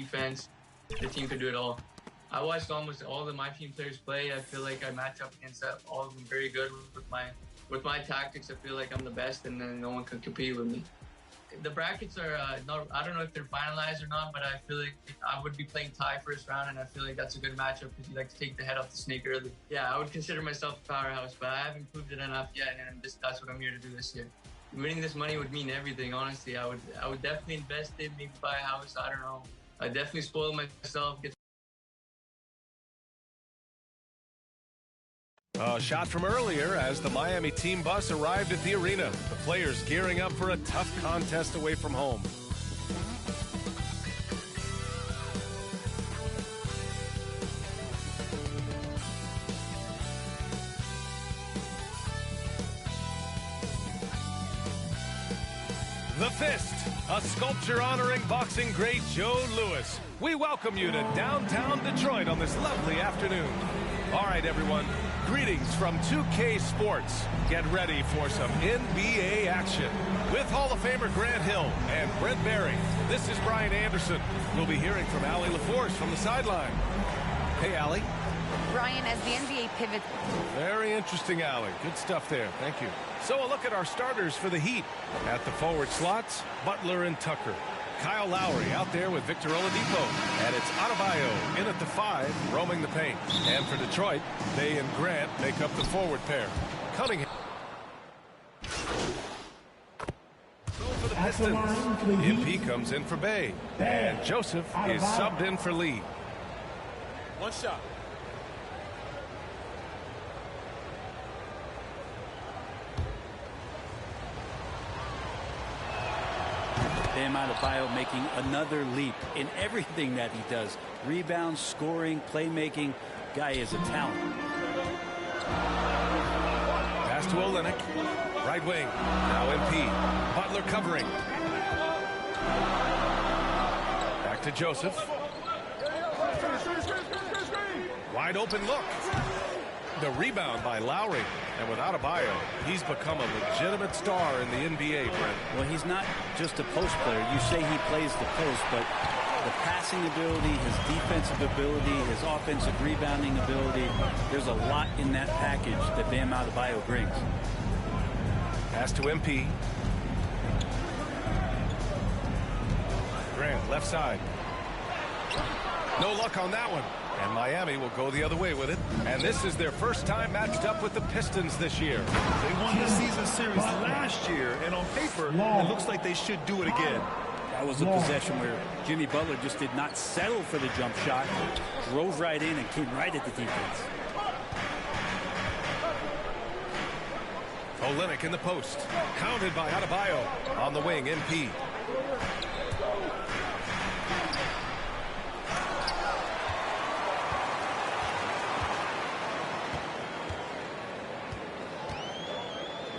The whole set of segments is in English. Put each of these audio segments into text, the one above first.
defense. The team could do it all. I watched almost all of my team players play. I feel like I match up against all of them very good with my tactics. I feel like I'm the best, and then no one can compete with me. The brackets are I don't know if they're finalized or not, but I feel like I would be playing Ty first round, and I feel like that's a good matchup because you like to take the head off the snake early. Yeah, I would consider myself a powerhouse, but I haven't proved it enough yet, and that's what I'm here to do this year. Winning this money would mean everything, honestly. I would definitely invest it, maybe buy a house, I don't know. I definitely spoil myself. A shot from earlier as the Miami team bus arrived at the arena. The players gearing up for a tough contest away from home. The Fist, a sculpture honoring boxing great Joe Louis. We welcome you to downtown Detroit on this lovely afternoon. All right, everyone. Greetings from 2K Sports. Get ready for some NBA action. With Hall of Famer Grant Hill and Brent Barry, this is Brian Anderson. We'll be hearing from Allie LaForce from the sideline. Hey, Allie. Brian, as the NBA pivots. Very interesting, Allie. Good stuff there. Thank you. So a look at our starters for the Heat. At the forward slots, Butler and Tucker. Kyle Lowry out there with Victor Oladipo. And it's Adebayo in at the 5, roaming the paint. And for Detroit, Bay and Grant make up the forward pair. Cunningham. So for the Pistons, MP comes in for Bay. And Joseph is subbed in for Lee. One shot. Bam Adebayo making another leap in everything that he does. Rebounds, scoring, playmaking. Guy is a talent. Pass to Olynyk. Right wing. Now MP. Butler covering. Back to Joseph. Wide open look. The rebound by Lowry. And with Adebayo, he's become a legitimate star in the NBA, Brent. Well, he's not just a post player. You say he plays the post, but the passing ability, his defensive ability, his offensive rebounding ability, there's a lot in that package that Bam Adebayo brings. Pass to MP. Grant, left side. No luck on that one. And Miami will go the other way with it. And this is their first time matched up with the Pistons this year. They won the season series last year, and on paper, it looks like they should do it again. That was a possession where Jimmy Butler just did not settle for the jump shot. Drove right in and came right at the defense. Olynyk in the post. Counted by Adebayo. On the wing, MP.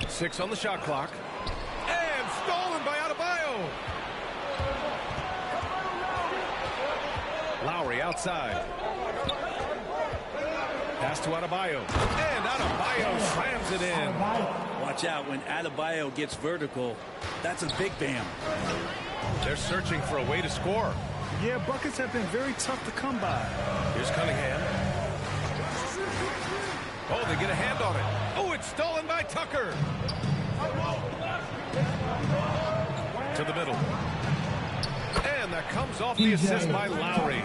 Six on the shot clock. And stolen by Adebayo. Lowry outside. Pass to Adebayo. And Adebayo slams it in. Watch out when Adebayo gets vertical. That's a big Bam. They're searching for a way to score. Yeah, buckets have been very tough to come by. Here's Cunningham. Oh, they get a hand on it. Oh, it's stolen by Tucker. To the middle. And that comes off the assist by Lowry.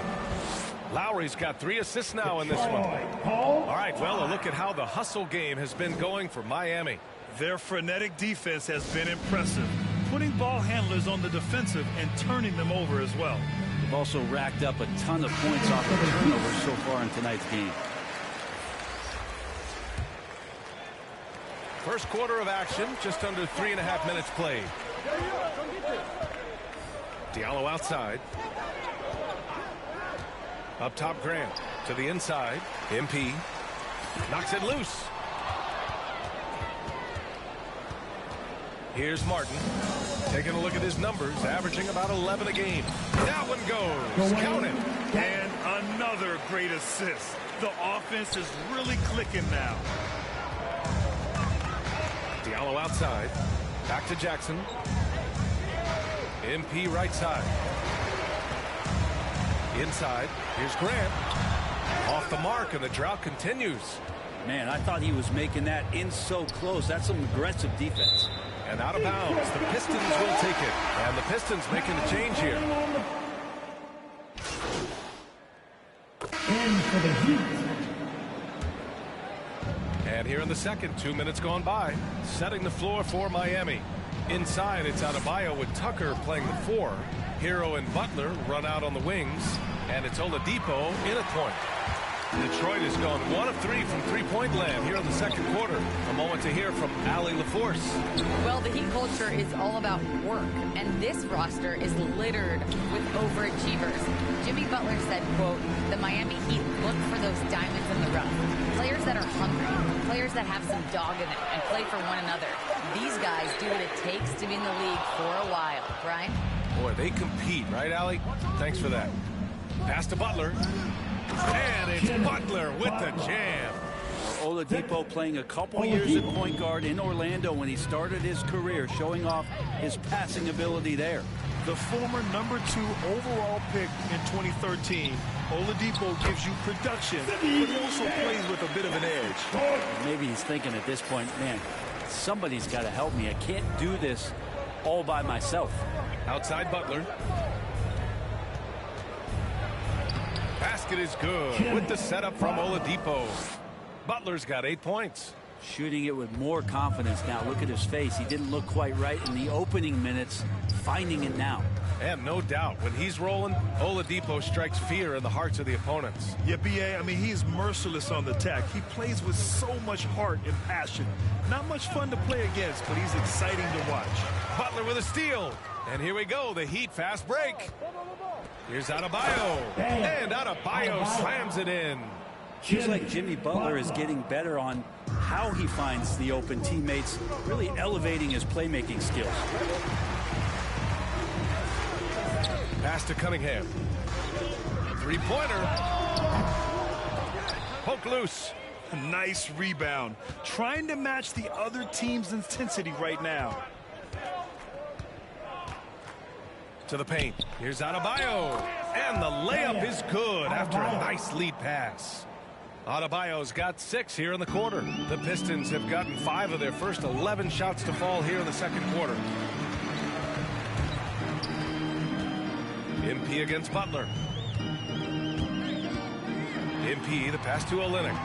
Lowry's got 3 assists now in this one. All right, well, a look at how the hustle game has been going for Miami. Their frenetic defense has been impressive, putting ball handlers on the defensive and turning them over as well. They've also racked up a ton of points off of turnovers so far in tonight's game. First quarter of action, just under 3.5 minutes played. Diallo outside. Up top, Grant. To the inside. MP. Knocks it loose. Here's Martin. Taking a look at his numbers, averaging about 11 a game. That one goes. Count it. And another great assist. The offense is really clicking now. Diallo outside. Back to Jackson. MP right side. Inside, here's Grant. Off the mark, and the drought continues. Man, I thought he was making that in so close. That's some aggressive defense. And out of bounds, the Pistons will take it. And the Pistons making a change here. And for the Heat. And here in the second, 2 minutes gone by. Setting the floor for Miami. Inside, it's Adebayo with Tucker playing the 4. Hero and Butler run out on the wings. And it's Oladipo in at point. Detroit has gone 1 of 3 from three-point land here in the second quarter. A moment to hear from Allie LaForce. Well, the Heat culture is all about work, and this roster is littered with overachievers. Jimmy Butler said, quote, the Miami Heat look for those diamonds in the rough. Players that are hungry, players that have some dog in them and play for one another. These guys do what it takes to be in the league for a while. Brian? Boy, they compete, right, Allie? Thanks for that. Pass to Butler. And it's Butler with the jam. Oladipo playing a couple years at point guard in Orlando when he started his career, showing off his passing ability there. The former #2 overall pick in 2013, Oladipo gives you production, but he also plays with a bit of an edge. Maybe he's thinking at this point, man, somebody's got to help me. I can't do this all by myself. Outside Butler. Basket is good with the setup from Oladipo. Butler's got 8 points. Shooting it with more confidence now. Look at his face. He didn't look quite right in the opening minutes. Finding it now. And no doubt, when he's rolling, Oladipo strikes fear in the hearts of the opponents. Yeah, B.A., I mean, he's merciless on the attack. He plays with so much heart and passion. Not much fun to play against, but he's exciting to watch. Butler with a steal. And here we go, the Heat fast break. Here's Adebayo. And Adebayo slams it in. Seems like Jimmy Butler is getting better on how he finds the open teammates, really elevating his playmaking skills. Pass to Cunningham. Three-pointer. Poke loose. Nice rebound. Trying to match the other team's intensity right now. To the paint. Here's Adebayo. And the layup is good after a nice lead pass. Adebayo's got 6 here in the quarter. The Pistons have gotten 5 of their first 11 shots to fall here in the second quarter. MP against Butler. MP, the pass to Olynyk.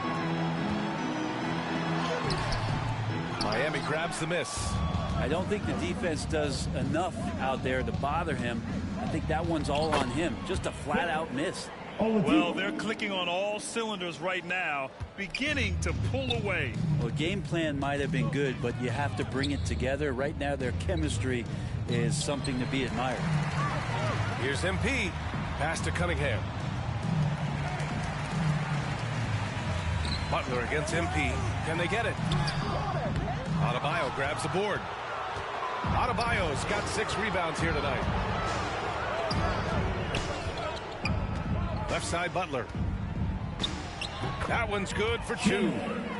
Miami grabs the miss. I don't think the defense does enough out there to bother him. I think that one's all on him. Just a flat-out miss. Well, they're clicking on all cylinders right now, beginning to pull away. Well, game plan might have been good, but you have to bring it together. Right now, their chemistry is something to be admired. Here's MP. Pass to Cunningham. Butler against MP. Can they get it? Adebayo grabs the board. Adebayo's got 6 rebounds here tonight. Left side Butler. That one's good for 2.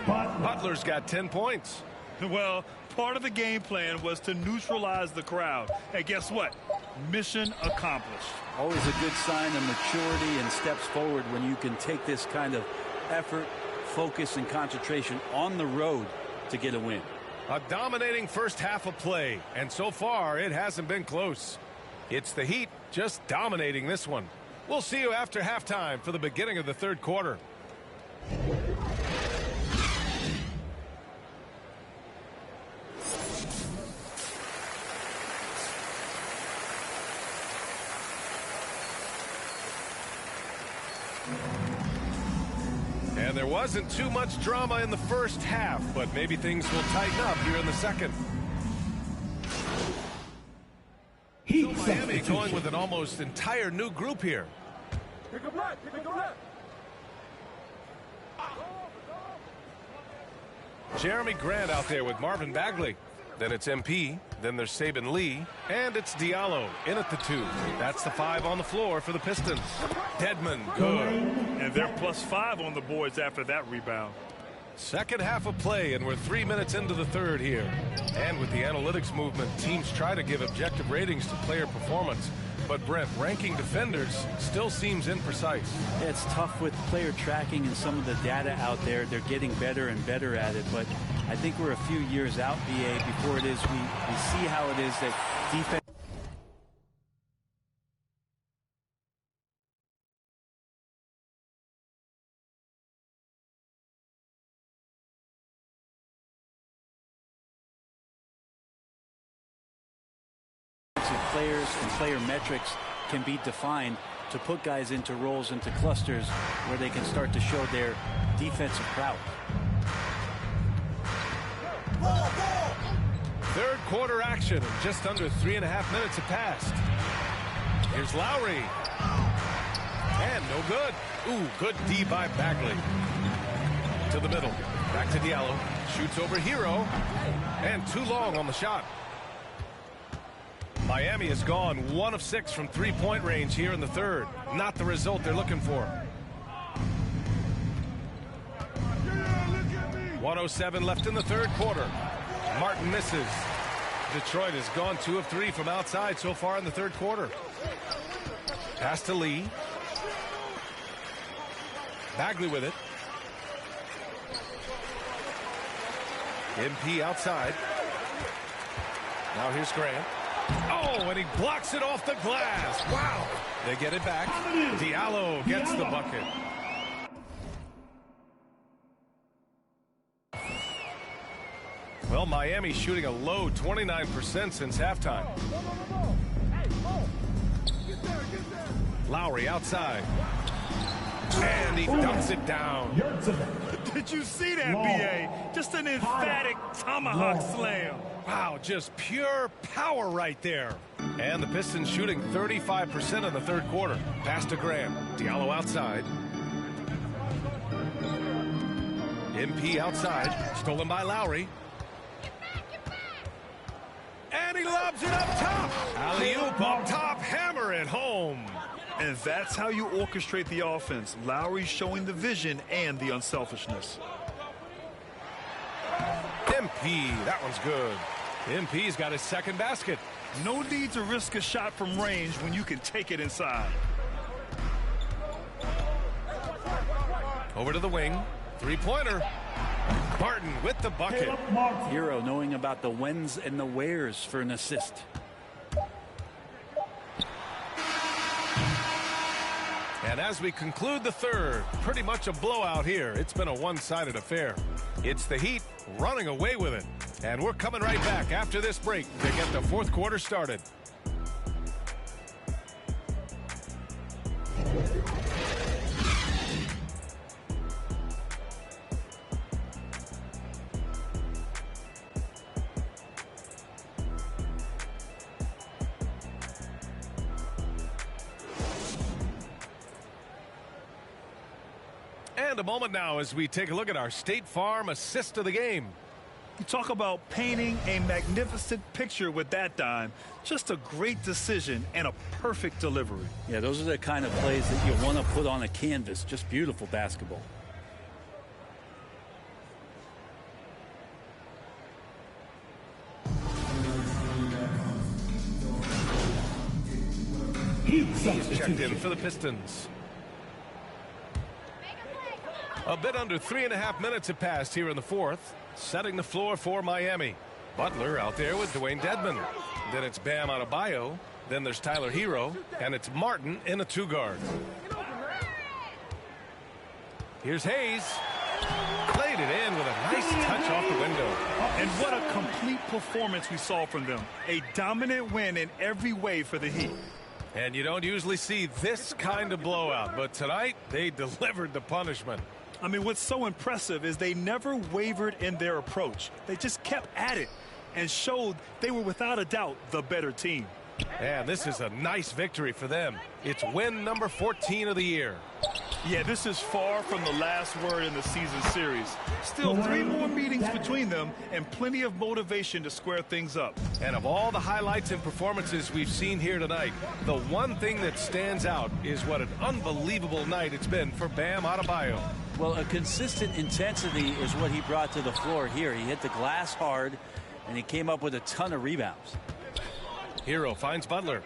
Butler's got 10 points. Well, part of the game plan was to neutralize the crowd. And guess what? Mission accomplished. Always a good sign of maturity and steps forward when you can take this kind of effort, focus, and concentration on the road to get a win. A dominating first half of play, and so far it hasn't been close. It's the Heat just dominating this one. We'll see you after halftime for the beginning of the third quarter. And there wasn't too much drama in the first half, but maybe things will tighten up here in the second. So Miami going with an almost entire new group here. Jeremy Grant out there with Marvin Bagley. Then it's MP. Then there's Saban Lee. And it's Diallo in at the 2. That's the 5 on the floor for the Pistons. Dedmon, good. And they're +5 on the boards after that rebound. Second half of play, and we're 3 minutes into the third here. And with the analytics movement, teams try to give objective ratings to player performance. But Brent, ranking defenders still seems imprecise. Yeah, it's tough with player tracking and some of the data out there. They're getting better and better at it, but I think we're a few years out, BA, before it is we see how it is that defense players and player metrics can be defined to put guys into roles, into clusters where they can start to show their defensive prowess. Third quarter action, and just under 3.5 minutes have passed. Here's Lowry. And no good. Ooh, good D by Bagley. To the middle. Back to Diallo. Shoots over Hero. And too long on the shot. Miami has gone 1 of 6 from three-point range here in the third. Not the result they're looking for. 1:07 left in the third quarter. Martin misses. Detroit has gone 2 of 3 from outside so far in the third quarter. Pass to Lee. Bagley with it. MP outside. Now here's Grant. Oh, and he blocks it off the glass. Wow. They get it back. Diallo gets the bucket. Well, Miami shooting a low 29% since halftime. Lowry outside. And he dumps it down. Did you see that, B.A.? Just an emphatic tomahawk slam. Wow, just pure power right there. And the Pistons shooting 35% in the third quarter. Pass to Graham. Diallo outside. MP outside. Stolen by Lowry. And he lobs it up top. Alley-oop up top. Hammer it home. And that's how you orchestrate the offense. Lowry showing the vision and the unselfishness. MP, that one's good. MP's got his second basket. No need to risk a shot from range when you can take it inside. Over to the wing. Three-pointer. Barton with the bucket. Hero knowing about the whens and the wheres for an assist. And as we conclude the third, pretty much a blowout here. It's been a one-sided affair. It's the Heat running away with it. And we're coming right back after this break to get the fourth quarter started. And a moment now as we take a look at our State Farm assist of the game. You talk about painting a magnificent picture with that dime. Just a great decision and a perfect delivery. Yeah, those are the kind of plays that you want to put on a canvas. Just beautiful basketball. He's checked in for the Pistons. A bit under 3.5 minutes have passed here in the fourth. Setting the floor for Miami. Butler out there with Dwayne Dedmon. Then it's Bam Adebayo. Then there's Tyler Hero. And it's Martin in a two-guard. Here's Hayes. Played it in with a nice touch off the window. And what a complete performance we saw from them. A dominant win in every way for the Heat. And you don't usually see this kind of blowout. But tonight, they delivered the punishment. I mean, what's so impressive is they never wavered in their approach. They just kept at it and showed they were without a doubt the better team. And this is a nice victory for them. It's win number 14 of the year. Yeah, this is far from the last word in the season series. Still 3 more meetings between them and plenty of motivation to square things up. And of all the highlights and performances we've seen here tonight, the one thing that stands out is what an unbelievable night it's been for Bam Adebayo. Well, a consistent intensity is what he brought to the floor here. He hit the glass hard, and he came up with a ton of rebounds. Hero finds Butler.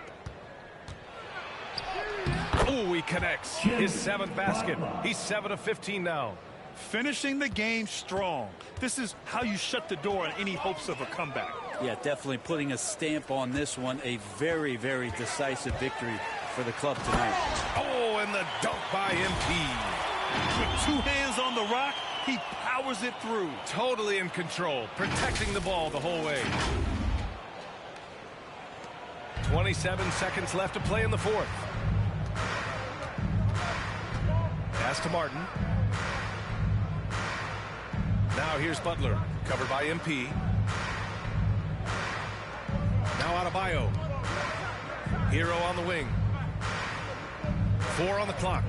Oh, he connects. His 7th basket. He's 7 of 15 now. Finishing the game strong. This is how you shut the door on any hopes of a comeback. Yeah, definitely putting a stamp on this one. A very, very decisive victory for the club tonight. Oh, and the dunk by MP. With 2 hands on the rock, he powers it through. Totally in control, protecting the ball the whole way. 27 seconds left to play in the 4th. Pass to Martin. Now here's Butler, covered by MP. Now Adebayo. Hero on the wing. 4 on the clock.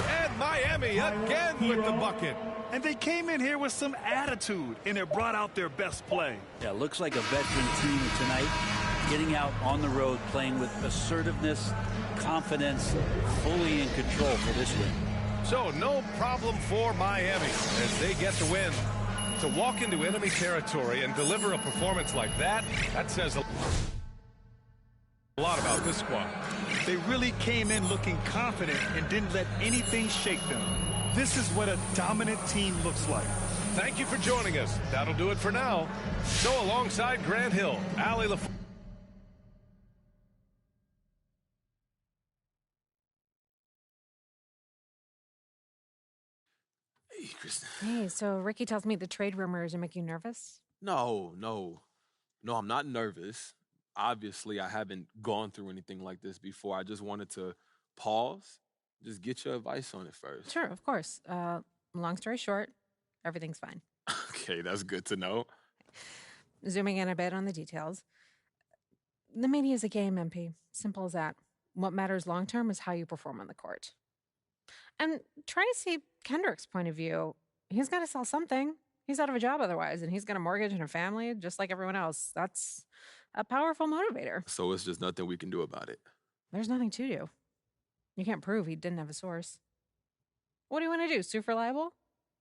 And Miami again with the bucket. And they came in here with some attitude, and it brought out their best play. Yeah, looks like a veteran team tonight, getting out on the road, playing with assertiveness, confidence, fully in control for this win. So no problem for Miami as they get the win. To walk into enemy territory and deliver a performance like that, that says a lot about this squad. They really came in looking confident and didn't let anything shake them. This is what a dominant team looks like. Thank you for joining us. That'll do it for now. So alongside Grant Hill, Ali LaFleur. Hey, Kristen. Hey, so Ricky tells me the trade rumors are making you nervous? No, I'm not nervous. Obviously, I haven't gone through anything like this before. I just wanted to pause, just get your advice on it first. Sure, of course. Long story short, everything's fine. Okay, that's good to know. Zooming in a bit on the details. The media is a game, MP. Simple as that. What matters long-term is how you perform on the court. And try to see Kendrick's point of view. He's got to sell something. He's out of a job otherwise, and he's got a mortgage and a family just like everyone else. That's a powerful motivator. So it's just nothing we can do about it. There's nothing to do. You can't prove he didn't have a source. What do you want to do, sue for libel?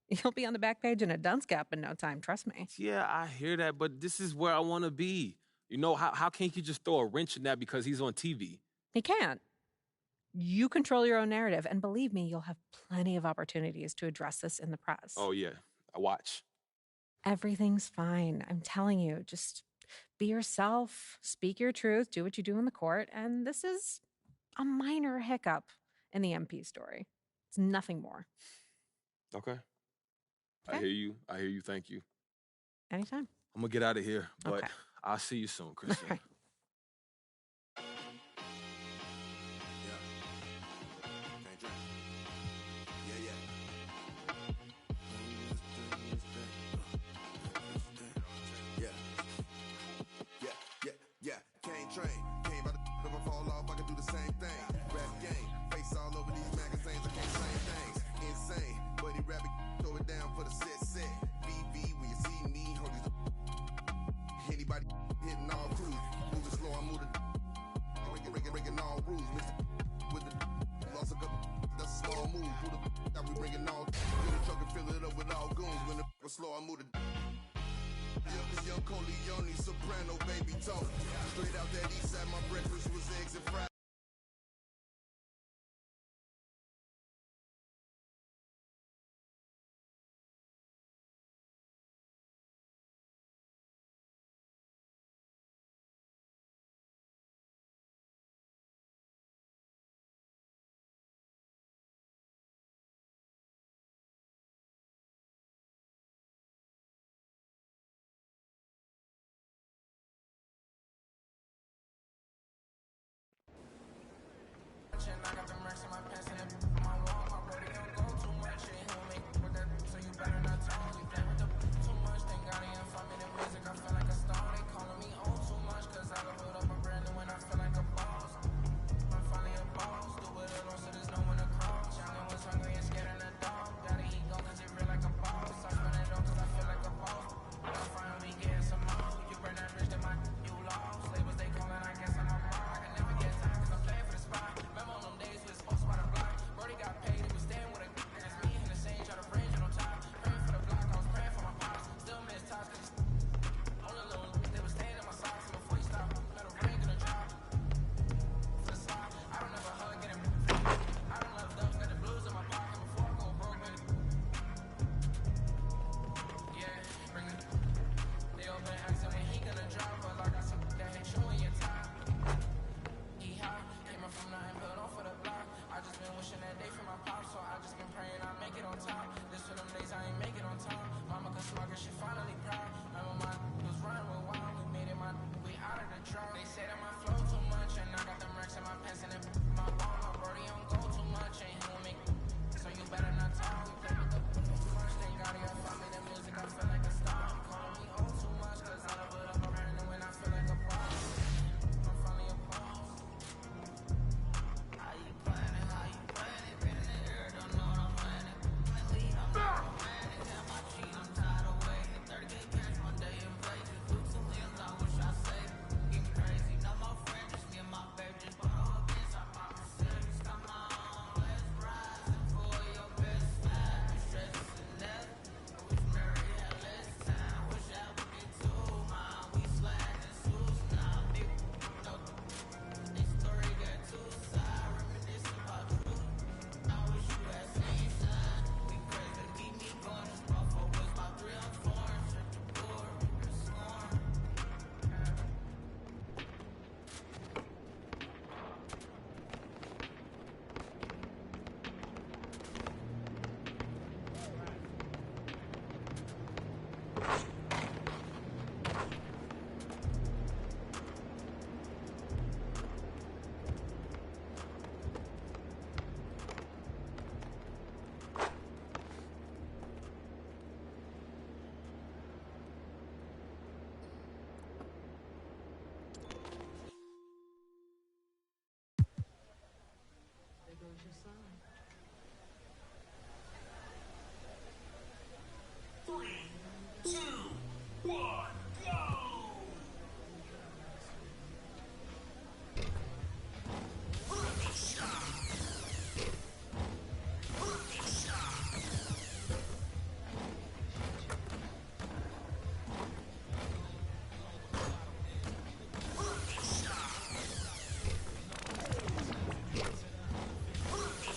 You'll be on the back page in a dunce cap in no time, trust me. Yeah, I hear that, but this is where I want to be. You know, how can't you just throw a wrench in that because he's on TV? He can't. You control your own narrative, and believe me, you'll have plenty of opportunities to address this in the press. Oh, yeah. I watch. Everything's fine. I'm telling you, just be yourself, speak your truth, do what you do in the court, and this is a minor hiccup in the MP story. It's nothing more. Okay. Okay. I hear you. Thank you. Anytime. I'm going to get out of here, but Okay. I'll see you soon, Kristen. All right. Slow, I move the young Coleone, soprano, baby talk. Straight out that east side, my breakfast was eggs and fries.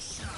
Shot.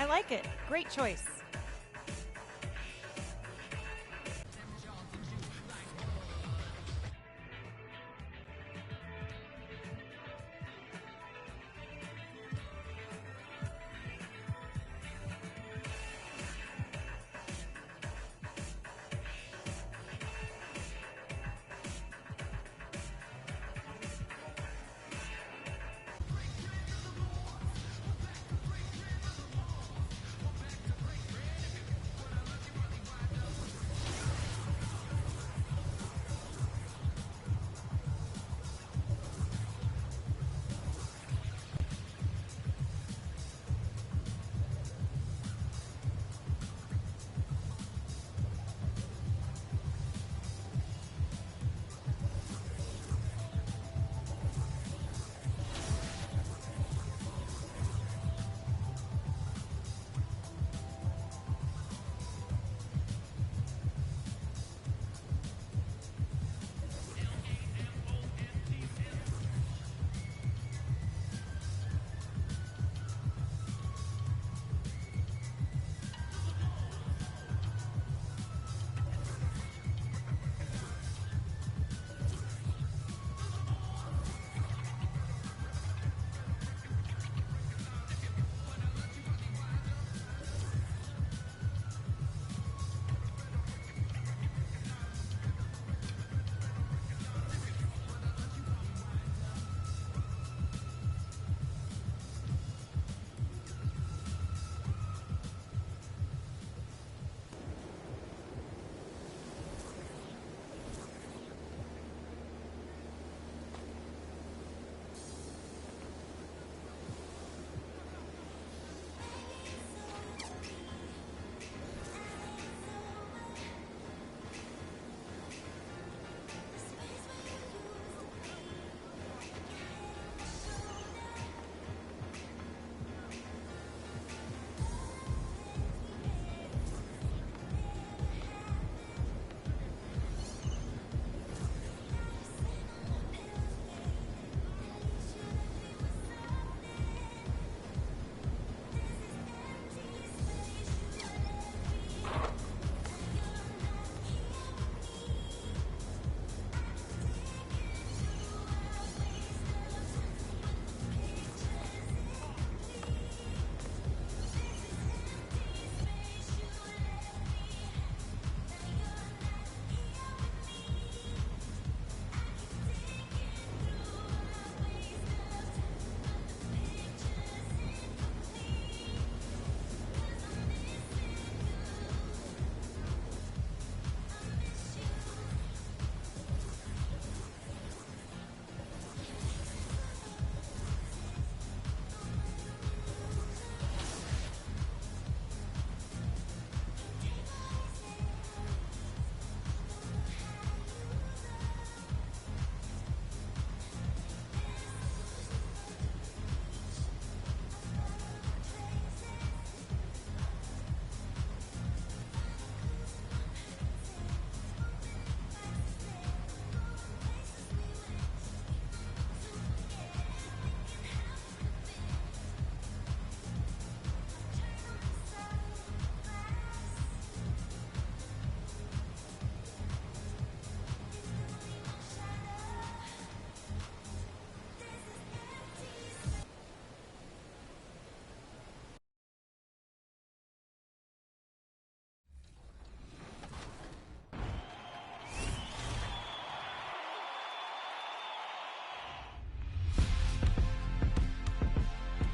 I like it. Great choice.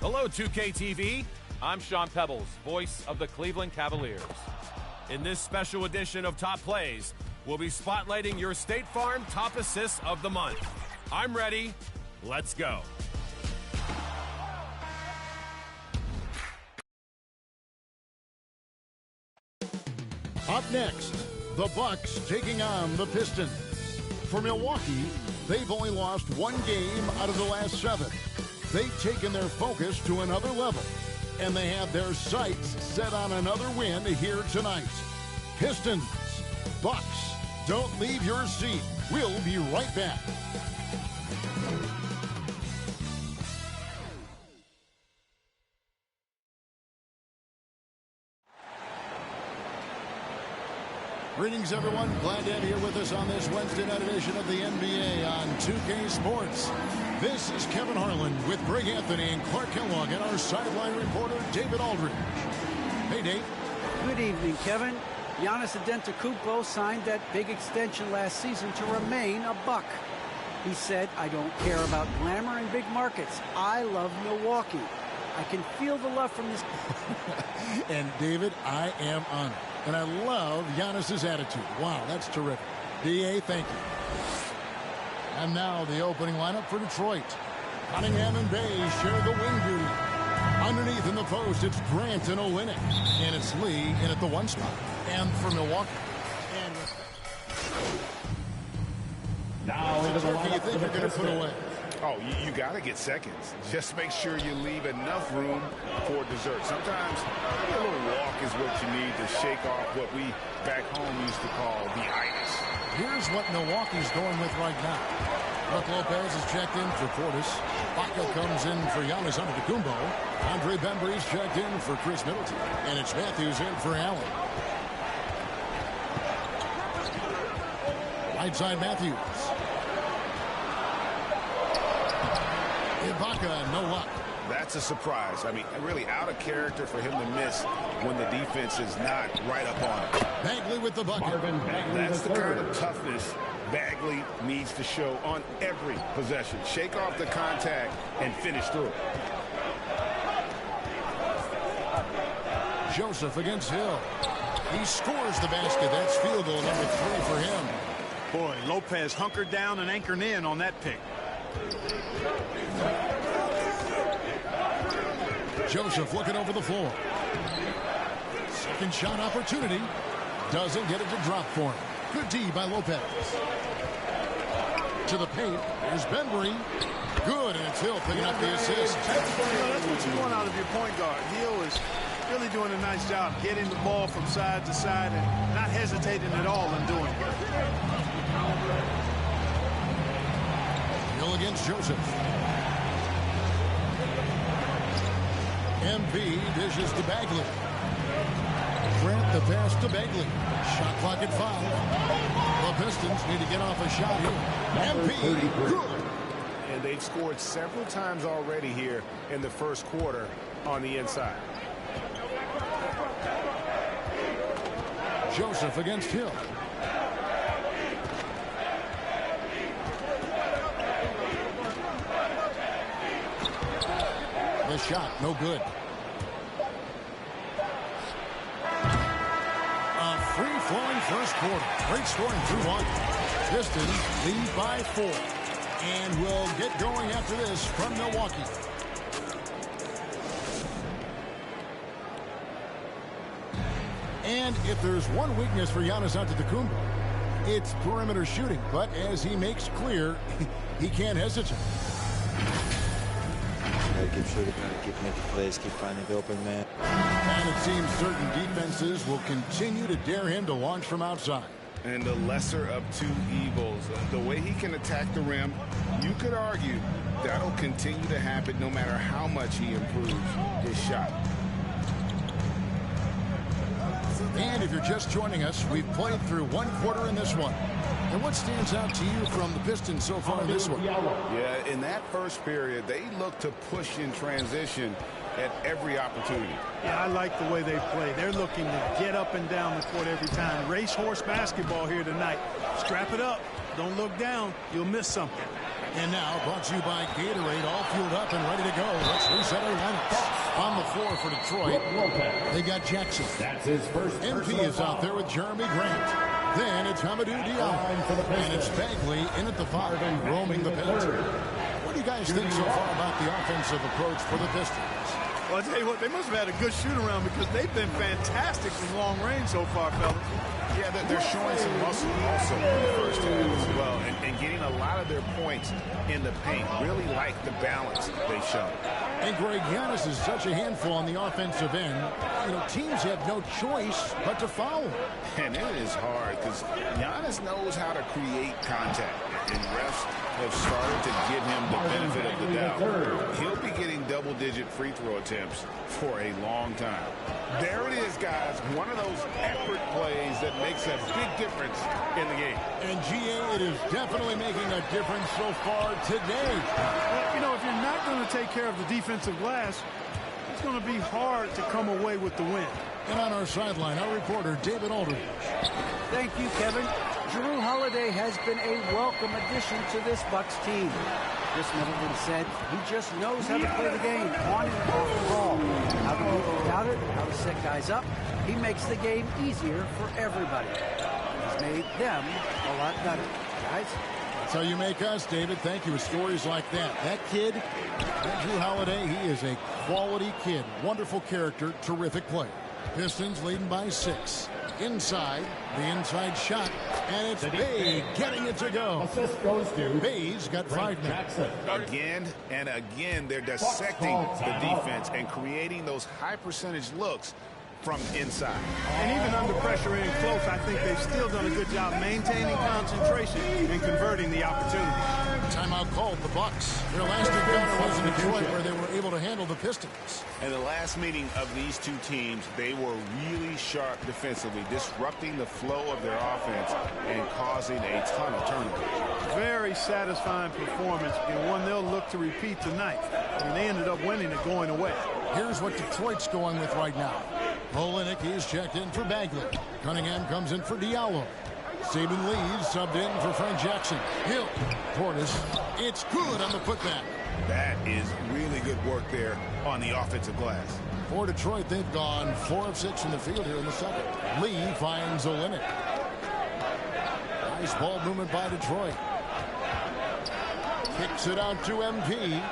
Hello, 2K TV. I'm Sean Pebbles, voice of the Cleveland Cavaliers. In this special edition of Top Plays, we'll be spotlighting your State Farm Top Assists of the Month. I'm ready. Let's go. Up next, the Bucks taking on the Pistons. For Milwaukee, they've only lost one game out of the last 7. They've taken their focus to another level, and they have their sights set on another win here tonight. Pistons, Bucks, don't leave your seat. We'll be right back. Greetings, everyone. Glad to have you here with us on this Wednesday night edition of the NBA on 2K Sports. This is Kevin Harlan with Greg Anthony and Clark Kellogg and our sideline reporter, David Aldridge. Hey, Dave. Good evening, Kevin. Giannis Antetokounmpo signed that big extension last season to remain a Buck. He said, "I don't care about glamour and big markets. I love Milwaukee. I can feel the love from this." And, David, I am honored. And I love Giannis's attitude. Wow, that's terrific. D.A., thank you. And now the opening lineup for Detroit. Cunningham and Bay share the wing duty. Underneath in the post, it's Grant and Olynyk. And it's Lee in at the 1 spot. And for Milwaukee. And now into the lineup. Who do you think you're going to put away? Oh, you got to get seconds. Just make sure you leave enough room for dessert. Sometimes a little walk is what you need to shake off what we back home used to call the itis. Here's what Milwaukee's going with right now. Brook Lopez is checked in for Portis. Baca comes in for Giannis Antetokounmpo. Andre Bembry's checked in for Chris Middleton. And it's Matthews in for Allen. Right side Matthews. Ibaka, no luck. That's a surprise. I mean, really out of character for him to miss when the defense is not right up on him. Bagley with the bucket. That's the kind of toughness Bagley needs to show on every possession. Shake off the contact and finish through it. Joseph against Hill. He scores the basket. That's field goal number 3 for him. Boy, Lopez hunkered down and anchored in on that pick. Joseph looking over the floor. Second shot opportunity. Doesn't get it to drop for him. Good D by Lopez. To the paint. There's Bembry. Good, and it's Hill picking up the assist. That's what you want out of your point guard. Hill is really doing a nice job getting the ball from side to side and not hesitating at all in doing it. Hill against Joseph. MP dishes to Bagley. Grant the pass to Bagley. Shot clock at 5. The Pistons need to get off a shot here. MP, good. And they've scored several times already here in the first quarter on the inside. Joseph against Hill. The shot, no good. A free-flowing first quarter. Great scoring 2-1. Pistons lead by 4. And we'll get going after this from Milwaukee. And if there's one weakness for Giannis Antetokounmpo, it's perimeter shooting. But as he makes clear, he can't hesitate. Gotta keep shooting, gotta keep making plays, keep finding the open man. And it seems certain defenses will continue to dare him to launch from outside. And the lesser of two evils. The way he can attack the rim, you could argue that'll continue to happen no matter how much he improves his shot. And if you're just joining us, we've played through 1 quarter in this one. And what stands out to you from the Pistons so far in this one? Yeah, in that first period, they look to push in transition at every opportunity. Yeah, I like the way they play. They're looking to get up and down the court every time. Racehorse basketball here tonight. Strap it up. Don't look down. You'll miss something. And now, brought to you by Gatorade, all fueled up and ready to go. Let's reset our lineups. On the floor for Detroit, they got Jackson. That's his first. MP is out there with Jeremy Grant. Then it's Hamidou Diallo. And it's Bagley in at the 5 and roaming the paint. What do you guys think so far about the offensive approach for the Pistons? Well, I'll tell you what, they must have had a good shoot-around because they've been fantastic from long range so far, fellas. Yeah, they're showing some muscle also in the first half as well, and getting a lot of their points in the paint. Really like the balance they've shown. And Greg, Giannis is such a handful on the offensive end. You know, teams have no choice but to foul him. And it is hard because Giannis knows how to create contact, and refs have started to give him the benefit of the doubt. He'll be getting double-digit free throw attempts for a long time. There it is, guys. One of those effort plays that makes a big difference in the game. And GA, it is definitely making a difference so far today. Well, you know, if you're not going to take care of the defensive glass, it's going to be hard to come away with the win. And on our sideline, our reporter, David Aldridge. Thank you, Kevin. Jrue Holiday has been a welcome addition to this Bucks team. Chris Middleton said he just knows how to play the game on and off the ball. How to move without it, how to set guys up. He makes the game easier for everybody. He's made them a lot better. Guys? That's how you make us, David. Thank you. With stories like that. That kid, that Jrue Holiday, he is a quality kid. Wonderful character, terrific player. Pistons leading by 6. Inside, the inside shot, and it's Bay getting it to go. Assist goes to Bay's got 5 now. Again and again, they're dissecting the defense and creating those high percentage looks from inside. And even under pressure in close, I think they've still done a good job maintaining concentration and converting the opportunity. Timeout called the Bucks. Their last encounter was in Detroit, where they were able to handle the Pistons. In the last meeting of these two teams, they were really sharp defensively, disrupting the flow of their offense and causing a ton of turnovers. Very satisfying performance, and one they'll look to repeat tonight. And they ended up winning it going away. Here's what Detroit's going with right now. Olenek, he's checked in for Bagley. Cunningham comes in for Diallo. Saban Lee's subbed in for Frank Jackson. Hill, Portis, it's good on the putback. That is really good work there on the offensive glass. For Detroit, they've gone 4 of 6 from the field here in the second. Lee finds Olenek. Nice ball movement by Detroit. Kicks it out to MP.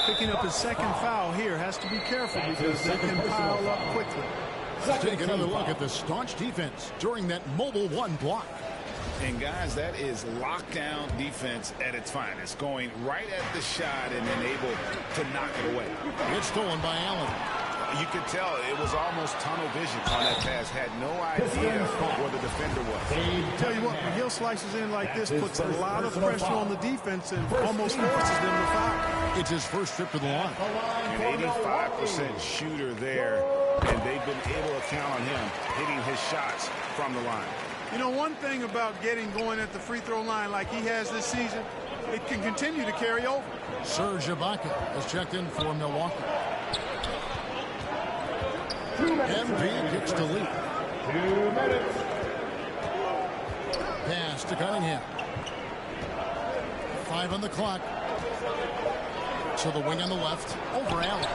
Picking up his second foul here, has to be careful because they can pile up quickly. Let's take another look at the staunch defense during that mobile 1 block. And guys, that is lockdown defense at its finest, going right at the shot and then able to knock it away. It's stolen by Allen. You could tell it was almost tunnel vision on that pass. Had no idea where the defender was. Tell you what, when Hill slices in like this, puts a lot of pressure on the defense and almost forces them to foul. It's his first trip to the line. An 85% shooter there, and they've been able to count on him hitting his shots from the line. You know, one thing about getting going at the free throw line like he has this season, it can continue to carry over. Serge Ibaka has checked in for Milwaukee. MP kicks to Lee. 2 minutes. Pass to Cunningham. 5 on the clock. To the wing on the left. Over Allen.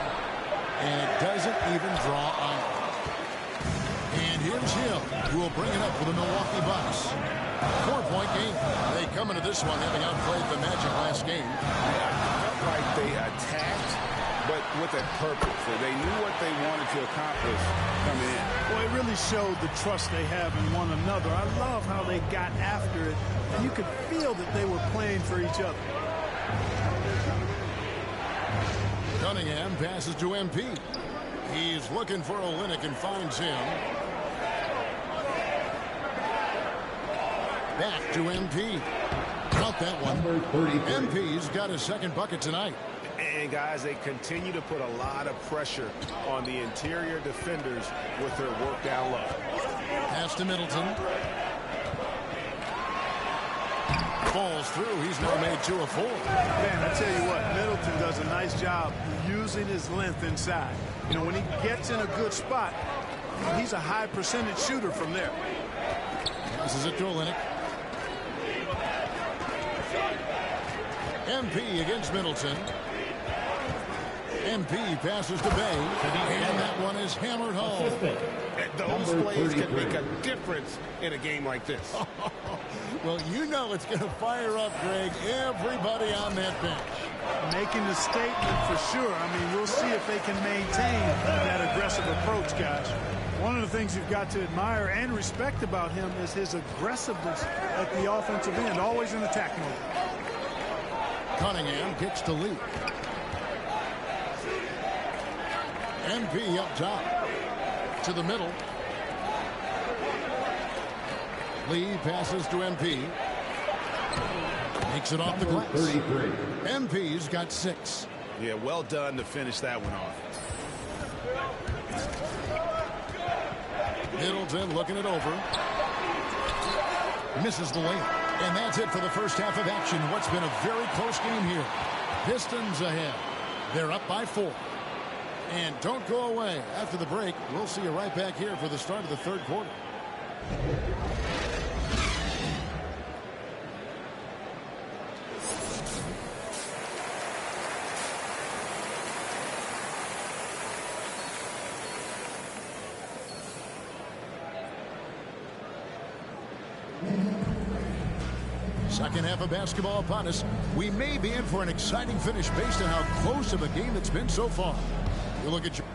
And it doesn't even draw on. And here's Hill, who will bring it up for the Milwaukee Bucks. 4-point game. They come into this one having outplayed the Magic last game. Felt like they attacked, but with a purpose. So they knew what they wanted to accomplish coming in. Well, it really showed the trust they have in one another. I love how they got after it, and you could feel that they were playing for each other. Cunningham passes to MP. He's looking for Olenek and finds him. Back to MP. Count that one. MP's got his second bucket tonight. And guys, they continue to put a lot of pressure on the interior defenders with their work down low. Pass to Middleton. Falls through. He's now made 2 of 4. Man, I tell you what, Middleton does a nice job using his length inside. You know, when he gets in a good spot, he's a high percentage shooter from there. Passes it to Olenek. MP against Middleton. MP passes to Bay, and that one is hammered home. Those plays can make a difference in a game like this. Well, you know it's going to fire up, Greg, everybody on that bench. Making the statement for sure. I mean, we'll see if they can maintain that aggressive approach, guys. One of the things you've got to admire and respect about him is his aggressiveness at the offensive end, always in attack mode. Cunningham kicks to Lee. MP up top. To the middle. Lee passes to MP. Makes it off the glass. 33. MP's got 6. Yeah, well done to finish that one off. Middleton looking it over. Misses the layup. And that's it for the first half of action. What's been a very close game here. Pistons ahead. They're up by 4. And don't go away. After the break, we'll see you right back here for the start of the third quarter. Second half of basketball upon us. We may be in for an exciting finish based on how close of a game it's been so far. You look at your...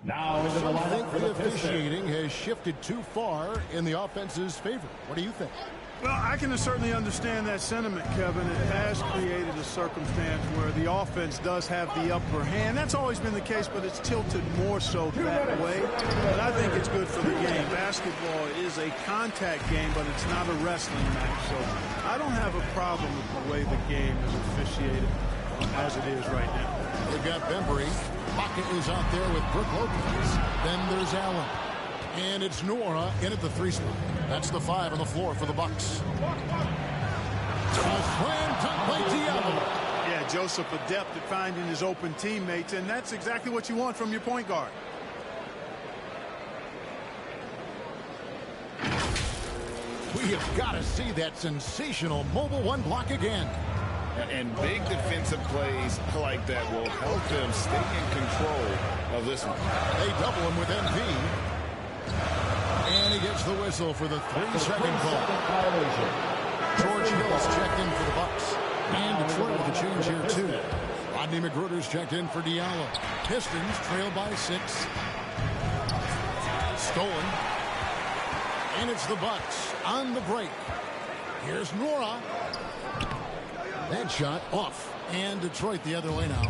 Now into the lineup for the officiating has shifted too far in the offense's favor. What do you think? Well, I can certainly understand that sentiment, Kevin. It has created a circumstance where the offense does have the upper hand. That's always been the case, but it's tilted more so that way. But I think it's good for the game. Basketball is a contact game, but it's not a wrestling match. So I don't have a problem with the way the game is officiated as it is right now. We've got Bembry. Pocket is out there with Brook Lopez. Then there's Allen. And it's Nora in at the 3 spot. That's the 5 on the floor for the Bucks. A slam dunk by Diallo. Yeah, Joseph adept at finding his open teammates, and that's exactly what you want from your point guard. We have got to see that sensational mobile 1 block again. And big defensive plays like that will help them stay in control of this one. They double him with MP. And he gets the whistle for the 3-second call. George Hill's checked in for the Bucks. And Detroit with a change here, too. Rodney McGruder's checked in for Diallo. Pistons trail by 6. Stolen. And it's the Bucks on the break. Here's Nora. That shot off. And Detroit the other way now.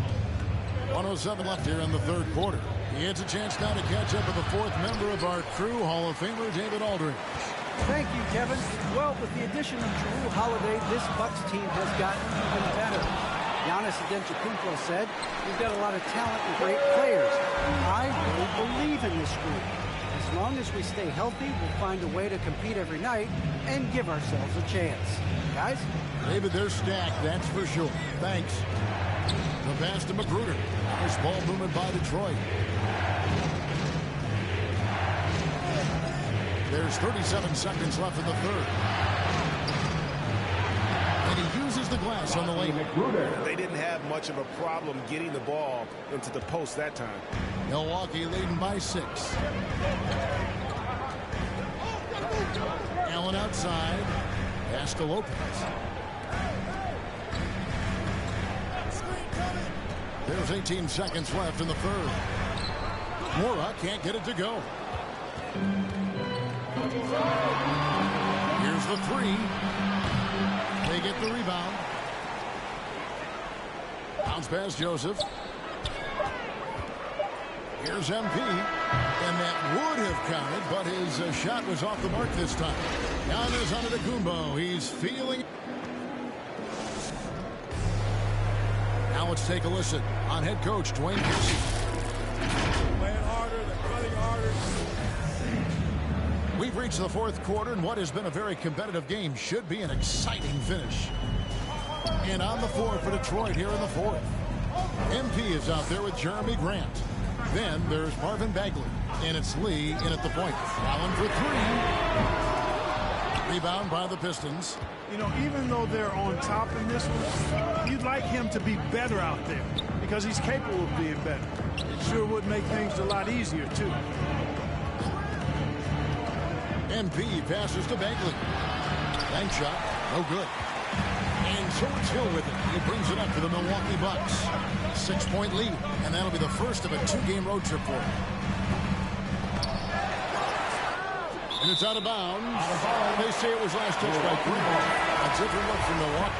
1:07 left here in the third quarter. He has a chance now to catch up with the 4th member of our crew, Hall of Famer David Aldridge. Thank you, Kevin. Well, with the addition of Jrue Holiday, this Bucks team has gotten even better. Giannis Antetokounmpo said, "We've got a lot of talent and great players. I really believe in this group. As long as we stay healthy, we'll find a way to compete every night and give ourselves a chance." Guys? David, they're stacked, that's for sure. Thanks. The pass to McGruder. Nice ball movement by Detroit. There's 37 seconds left in the third. And he uses the glass on the lane. They didn't have much of a problem getting the ball into the post that time. Milwaukee leading by 6. Allen outside. Pass to Lopez. There's 18 seconds left in the third. Mora can't get it to go. Here's the 3. They get the rebound. Bounce past Joseph. Here's MP. And that would have counted, but his shot was off the mark this time. Giannis Antetokounmpo. He's feeling. Now let's take a listen on head coach Dwayne Casey. Playing harder, they're running harder. We've reached the 4th quarter, and what has been a very competitive game should be an exciting finish. And on the floor for Detroit here in the 4th. MP is out there with Jeremy Grant. Then there's Marvin Bagley, and it's Lee in at the point. Allen for 3. Rebound by the Pistons. You know, even though they're on top in this one, you'd like him to be better out there because he's capable of being better. It sure would make things a lot easier, too. MP passes to Bagley. Bank shot, no good. And so it's Hill with it. He brings it up to the Milwaukee Bucks. 6-point lead, and that'll be the first of a 2-game road trip for him. And it's out of bounds. They say it was last touched by Green. A different look from Milwaukee.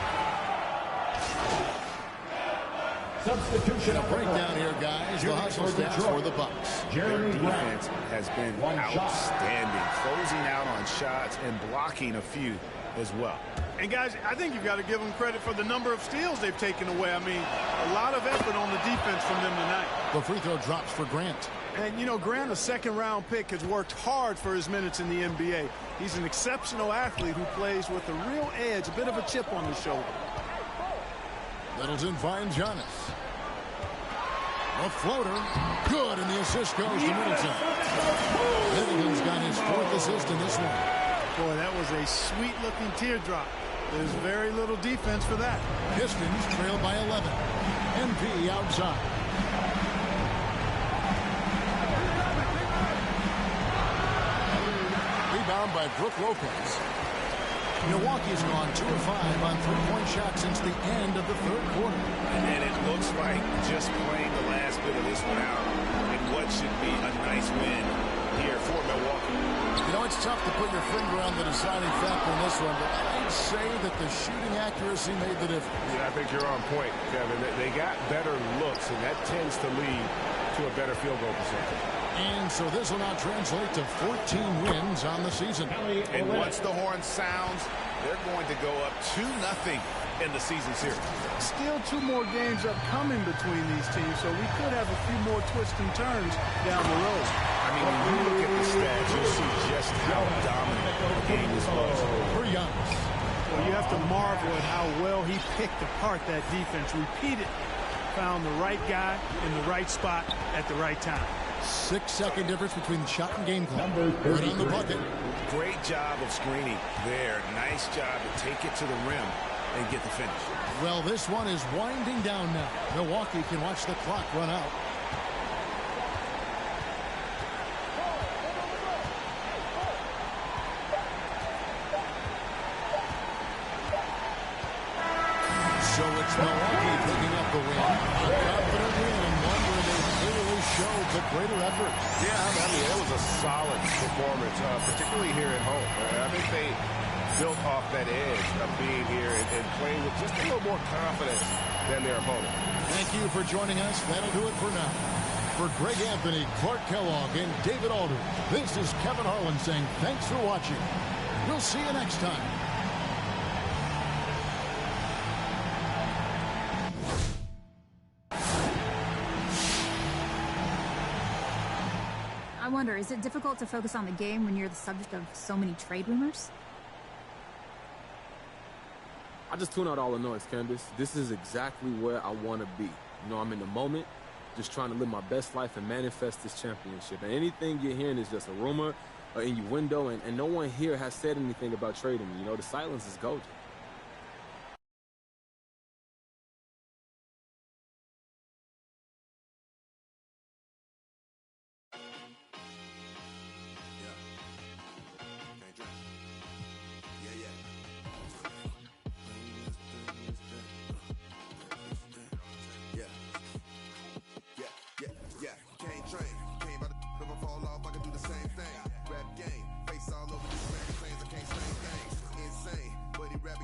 Substitution. A breakdown here, guys. The hustle stats for the Bucks. Their defense has been outstanding, closing out on shots and blocking a few as well. And guys, I think you've got to give them credit for the number of steals they've taken away. I mean, a lot of effort on the defense from them tonight. The free throw drops for Grant. And, you know, Grant, a second-round pick, has worked hard for his minutes in the NBA. He's an exceptional athlete who plays with a real edge, a bit of a chip on his shoulder. Middleton finds Giannis. A floater. Good, and the assist goes to Middleton. Middleton's got his 4th assist in this one. Boy, that was a sweet-looking teardrop. There's very little defense for that. Pistons trail by 11. MP outside. Rebound by Brook Lopez. Milwaukee's gone 2 of 5 on three-point shots since the end of the 3rd quarter. And it looks like just playing the last bit of this one out in what should be a nice win here for Milwaukee. You know, it's tough to put your finger on the deciding factor in this one, but I'd say that the shooting accuracy made the difference. Yeah, I think you're on point, Kevin. They got better looks, and that tends to lead to a better field goal percentage. And so this will now translate to 14 wins on the season. And once the horn sounds, they're going to go up 2-0 in the season series. Still 2 more games upcoming between these teams, so we could have a few more twists and turns down the road. I mean, when you look at the stats, you'll see just how dominant the game is was. For Giannis. Well, you have to marvel at how well he picked apart that defense. Repeatedly found the right guy in the right spot at the right time. 6-second difference between the shot and game clock. Right on the bucket. Great job of screening there. Nice job to take it to the rim and get the finish. Well, this one is winding down now. Milwaukee can watch the clock run out. So it's Milwaukee picking up the win. A confident win and one where they clearly showed the greater effort. Yeah, I mean, it was a solid performance, particularly here at home. I think they built off that edge of being here and playing with just a little more confidence than their opponent. Thank you for joining us. That'll do it for now. For Greg Anthony, Clark Kellogg, and David Aldridge, this is Kevin Harlan saying thanks for watching. We'll see you next time. I wonder, is it difficult to focus on the game when you're the subject of so many trade rumors? I just tune out all the noise, Candace. This is exactly where I want to be. You know, I'm in the moment, just trying to live my best life and manifest this championship. And anything you're hearing is just a rumor, or innuendo, and no one here has said anything about trading me. You know, the silence is golden. Rap game, face all over this magazines, I can't say things. Insane, but he rap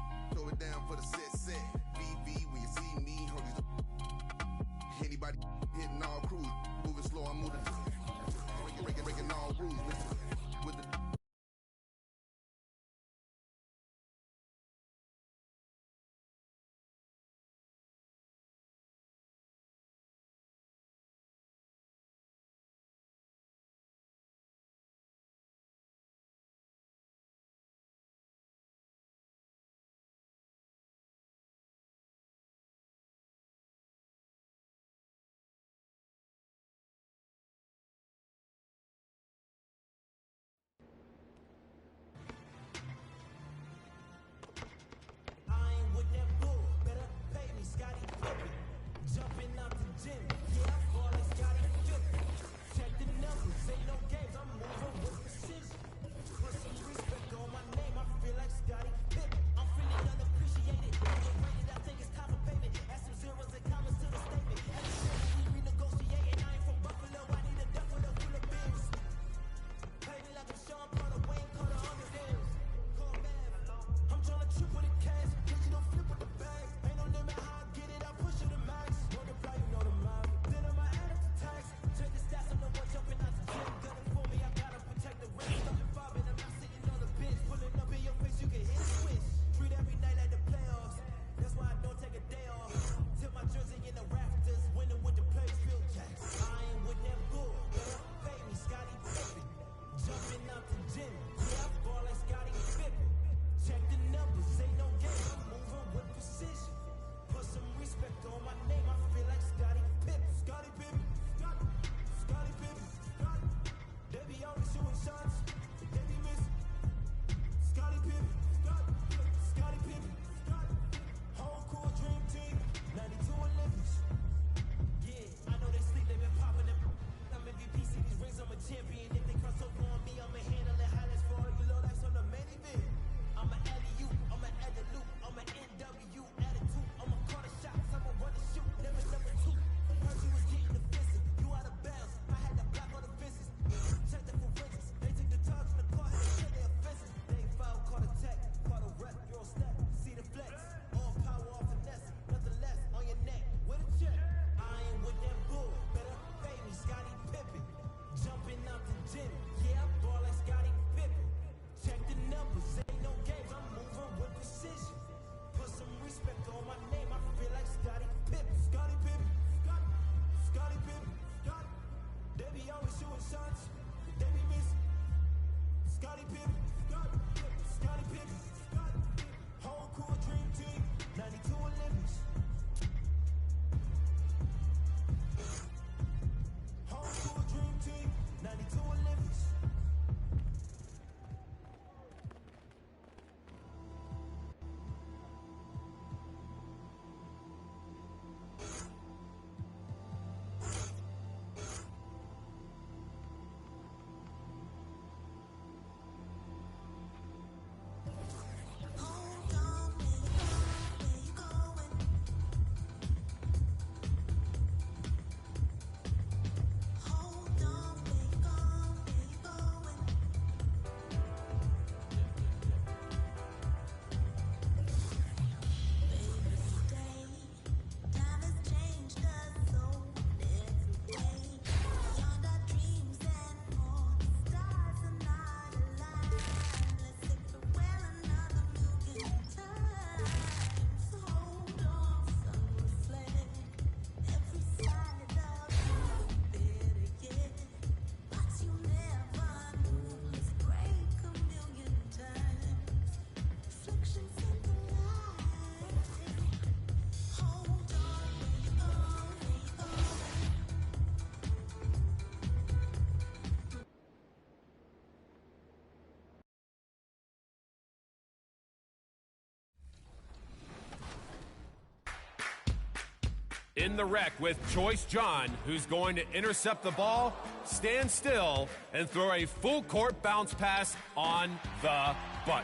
In the wreck with Choice John, who's going to intercept the ball, stand still, and throw a full court bounce pass on the button.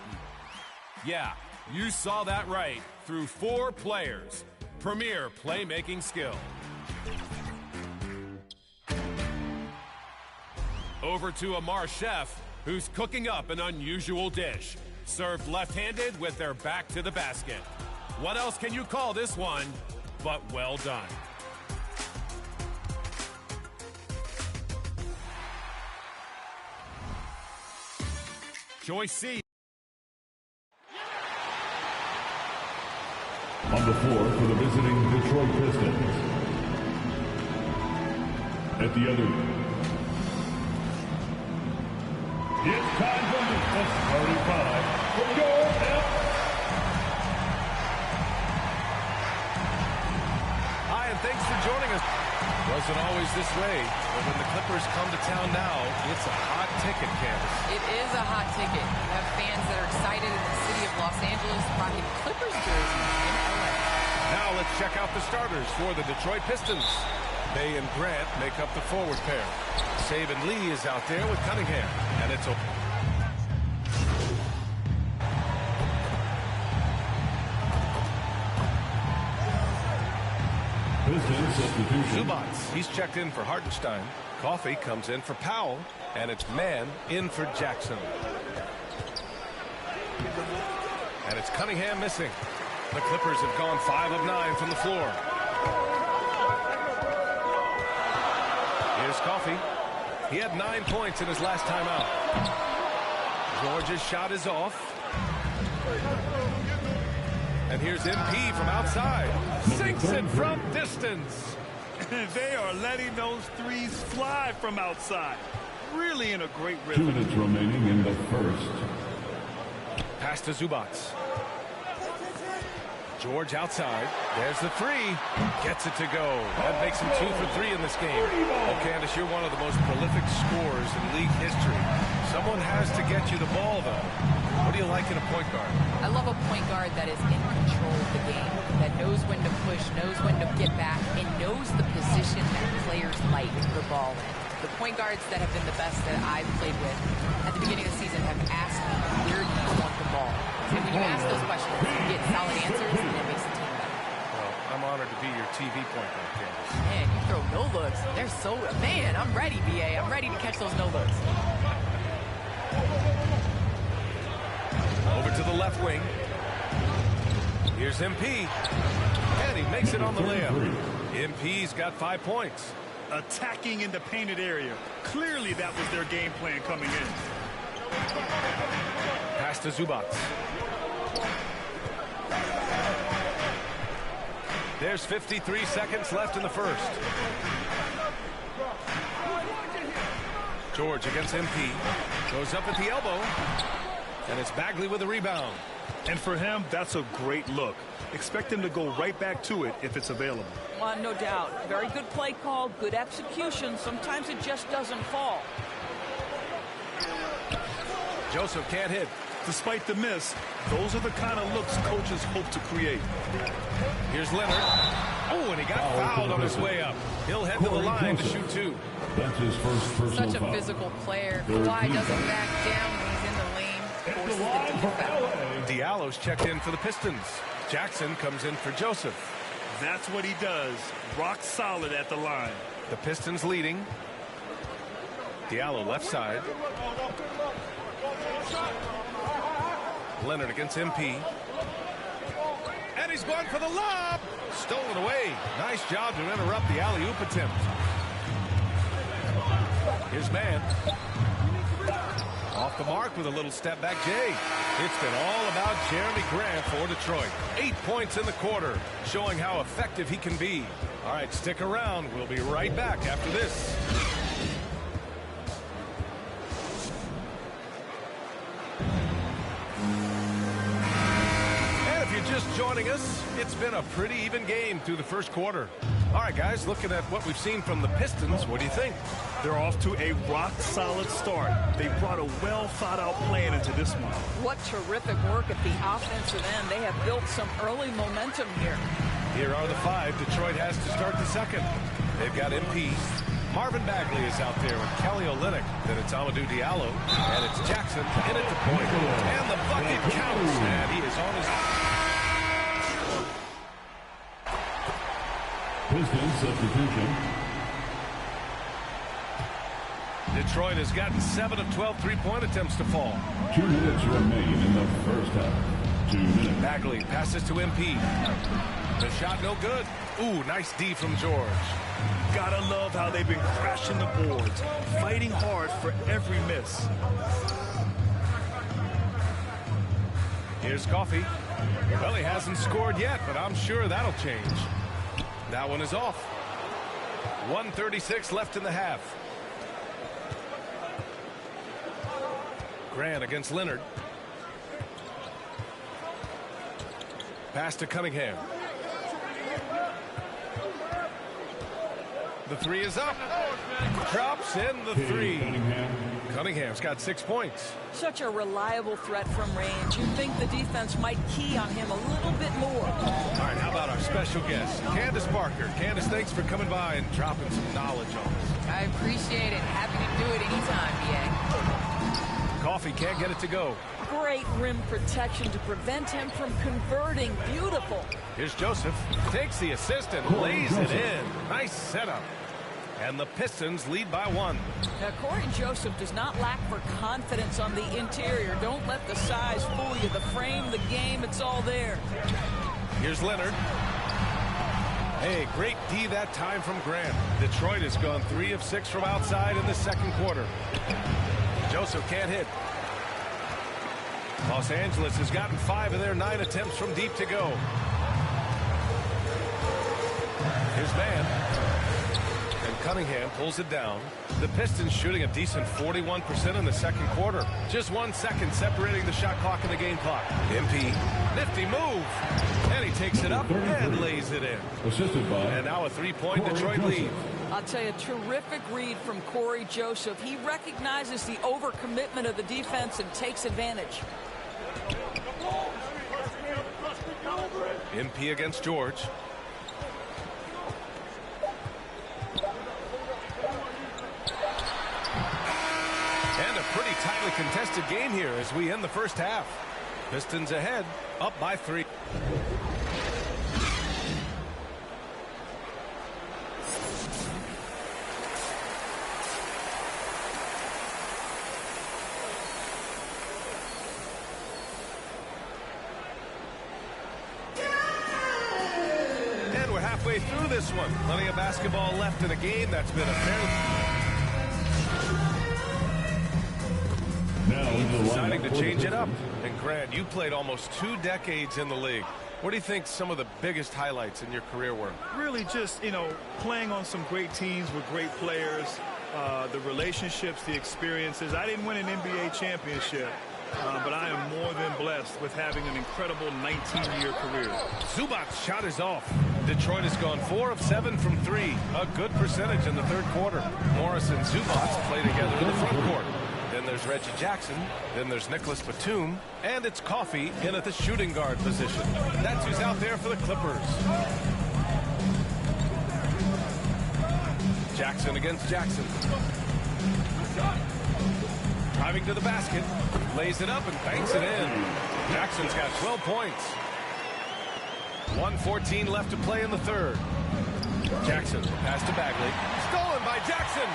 Yeah, you saw that right. Through 4 players. Premier playmaking skill. Over to Amar Chef, who's cooking up an unusual dish. Served left-handed with their back to the basket. What else can you call this one but well done? Joyce C. On the floor for the visiting Detroit Pistons. At the other end, it's time for the starting 5 for your help. Hi, and thanks for joining us. Wasn't always this way, but when the Clippers come to town now, it's a hot ticket, Candace. It is a hot ticket. You have fans that are excited in the city of Los Angeles rocking Clippers jerseys in LA. Now let's check out the starters for the Detroit Pistons. Bay and Grant make up the forward pair. Saban Lee is out there with Cunningham, and it's a... Zubats, he's checked in for Hartenstein. Coffee comes in for Powell, and it's Mann in for Jackson. And it's Cunningham missing. The Clippers have gone 5 of 9 from the floor. Here's Coffee. He had 9 points in his last time out. George's shot is off. And here's MP from outside. Sinks it from distance. They are letting those threes fly from outside. Really in a great rhythm. 2 minutes remaining in the first. Pass to Zubats. George outside. There's the 3. Gets it to go. That makes him 2 for 3 in this game. Oh, Candace, you're one of the most prolific scorers in league history. Someone has to get you the ball, though. What do you like in a point guard? I love a point guard that is in control of the game, that knows when to push, knows when to get back, and knows the position that players like the ball in. The point guards that have been the best that I've played with at the beginning of the season have asked me, where do you want the ball? And when you ask those questions, you get solid answers, and it makes the team better. Well, I'm honored to be your TV point guard, Candace. Man, you throw no looks. They're so... Man, I'm ready, BA. I'm ready to catch those no looks. Over to the left wing. Here's MP. And he makes it on the layup. MP's got 5 points. Attacking in the painted area. Clearly that was their game plan coming in. Pass to Zubats. There's 53 seconds left in the first. George against MP. Goes up at the elbow. And it's Bagley with the rebound. And for him, that's a great look. Expect him to go right back to it if it's available. Well, no doubt. Very good play call, good execution. Sometimes it just doesn't fall. Joseph can't hit. Despite the miss, those are the kind of looks coaches hope to create. Here's Leonard. Oh, and he got fouled on his way up. He'll head to the line to shoot 2. That's his first personal Such a foul. physical player. Kawhi doesn't back down when he's in the lane. Forces them to foul. Diallo's checked in for the Pistons. Jackson comes in for Joseph. That's what he does. Rock solid at the line. The Pistons leading. Diallo left side. Leonard against MP. And he's going for the lob. Stolen away. Nice job to interrupt the alley-oop attempt. Here's Mann. Off the mark with a little step back Jay. It's been all about Jeremy Grant for Detroit. 8 points in the quarter, showing how effective he can be. All right, stick around. We'll be right back after this. And if you're just joining us, it's been a pretty even game through the first quarter. All right, guys, looking at what we've seen from the Pistons, what do you think? They're off to a rock-solid start. They brought a well-thought-out plan into this one. What terrific work at the offensive end. They have built some early momentum here. Here are the 5 Detroit has to start the second. They've got MP. Marvin Bagley is out there with Kelly Olynyk. Then it's Amadou Diallo. And it's Jackson in at the point. And the bucket counts. And he is on his... Pistons substitution. Detroit has gotten 7 of 12 three-point attempts to fall. 2 minutes remain in the first half. 2 minutes. Bagley passes to MP. The shot no good. Ooh, nice D from George. Gotta love how they've been crashing the boards, fighting hard for every miss. Here's Coffey. Well, he hasn't scored yet, but I'm sure that'll change. That one is off. 1:36 left in the half. Grant against Leonard. Pass to Cunningham. The 3 is up. Drops in the 3. Cunningham's got 6 points. Such a reliable threat from range. You'd think the defense might key on him a little bit more. All right, how about our special guest, Candace Parker. Candace, thanks for coming by and dropping some knowledge on us. I appreciate it. Happy to do it anytime, BA. Coffey can't get it to go. Great rim protection to prevent him from converting. Beautiful. Here's Joseph. Takes the assist and lays it in. Nice setup. And the Pistons lead by 1. Now, Corey Joseph does not lack for confidence on the interior. Don't let the size fool you. The frame, the game, it's all there. Here's Leonard. Hey, great D that time from Grant. Detroit has gone 3 of 6 from outside in the second quarter. Joseph can't hit. Los Angeles has gotten 5 of their 9 attempts from deep to go. Here's Van. And Cunningham pulls it down. The Pistons shooting a decent 41% in the second quarter. Just 1 second separating the shot clock and the game clock. MP, nifty move. And he takes it up and lays it in. Assisted by. And now a 3-point Detroit lead. I'll tell you, terrific read from Corey Joseph. He recognizes the overcommitment of the defense and takes advantage. MP against George. And a pretty tightly contested game here as we end the first half. Pistons ahead, up by 3. And we're halfway through this one. Plenty of basketball left in a game that's been a fairly... Deciding to change it up. And Grant, you played almost 2 decades in the league. What do you think some of the biggest highlights in your career were? Really just, playing on some great teams with great players, the relationships, the experiences. I didn't win an NBA championship, but I am more than blessed with having an incredible 19-year career. Zubac's shot is off. Detroit has gone 4 of 7 from 3. A good percentage in the third quarter. Morris and Zubac play together in the front court. Then there's Reggie Jackson. Then there's Nicholas Batum. And it's Coffey in at the shooting guard position. That's who's out there for the Clippers. Jackson against Jackson. Driving to the basket. Lays it up and banks it in. Jackson's got 12 points. 1:14 left to play in the third. Jackson pass to Bagley. Stolen by Jackson.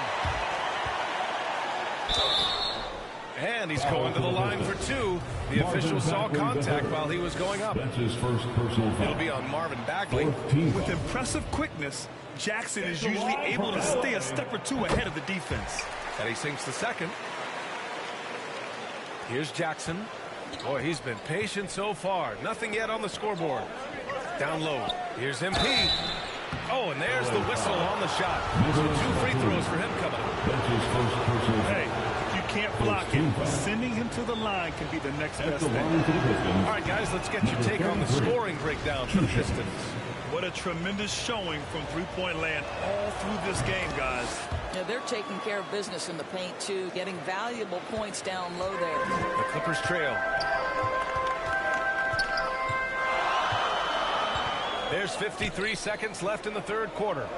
And he's going to the line for 2. The official saw contact while he was going up. That's his first personal foul. It'll be on Marvin Bagley. With impressive quickness, Jackson is usually able to stay a step or 2 ahead of the defense. And he sinks the second. Here's Jackson. Boy, he's been patient so far. Nothing yet on the scoreboard. Down low. Here's MP. Oh, and there's the whistle on the shot. So 2 free throws for him coming up. That's his first personal foul. Hey, if you can't block him, sending him to the line can be the next best thing. All right, guys, let's get your take on the scoring breakdown for the Pistons. What a tremendous showing from three-point land all through this game, guys. Yeah, they're taking care of business in the paint, too, getting valuable points down low there. The Clippers trail. There's 53 seconds left in the third quarter.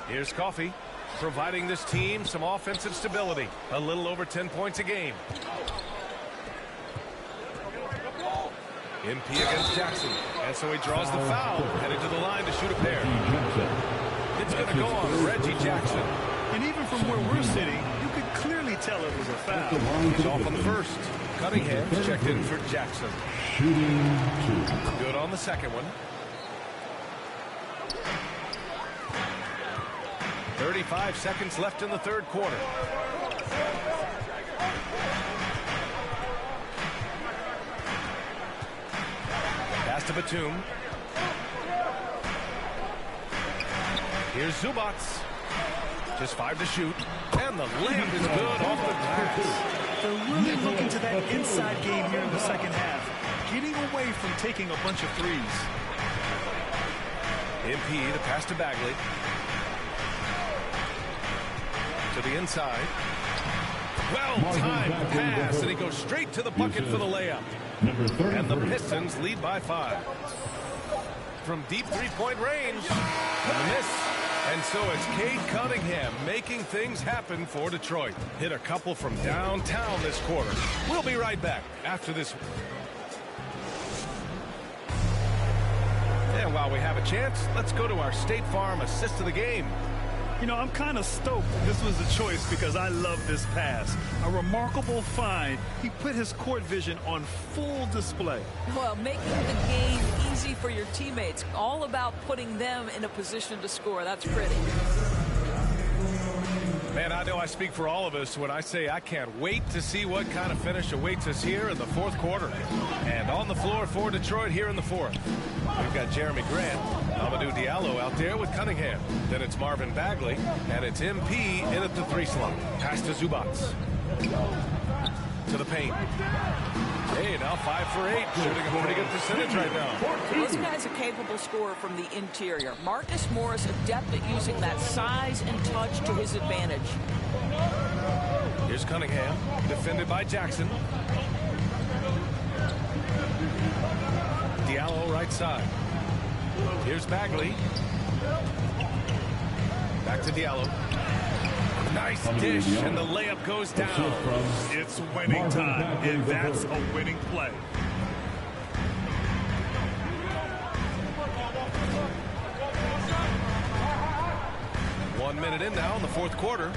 Here's Coffey, providing this team some offensive stability. A little over 10 points a game. MP against Jackson. And so he draws the foul, headed to the line to shoot a pair. It's going to go on Reggie Jackson. And even from where we're sitting, you could clearly tell it was a foul. He's off on the first. Cunningham checked in for Jackson. Good on the second one. 35 seconds left in the third quarter. Pass to Batum. Here's Zubats. Just 5 to shoot. And the layup is good off the glass. They're really looking to that inside game here in the second half. Getting away from taking a bunch of threes. MP, the pass to Bagley. To the inside. Well-timed pass, and he goes straight to the bucket for the layup. And the Pistons lead by 5. From deep three-point range. And the miss. And so it's Cade Cunningham making things happen for Detroit. Hit a couple from downtown this quarter. We'll be right back after this. And while we have a chance, let's go to our State Farm assist of the game. You know, I'm kind of stoked this was a choice because I love this pass. A remarkable find. He put his court vision on full display. Well, making the game easy for your teammates. All about putting them in a position to score. That's pretty. Man, I know I speak for all of us when I say I can't wait to see what kind of finish awaits us here in the fourth quarter. And on the floor for Detroit here in the fourth, we've got Jeremy Grant, Amadou Diallo out there with Cunningham. Then it's Marvin Bagley, and it's MP in at the 3 slot. Pass to Zubats. To the paint. Hey, now 5 for 8, shooting a pretty good percentage right now. This guy's a capable scorer from the interior. Marcus Morris adept at using that size and touch to his advantage. Here's Cunningham, defended by Jackson. Diallo right side. Here's Bagley. Back to Diallo. Nice dish, and the layup goes down. It's winning time, and that's a winning play. One minute in now in the fourth quarter.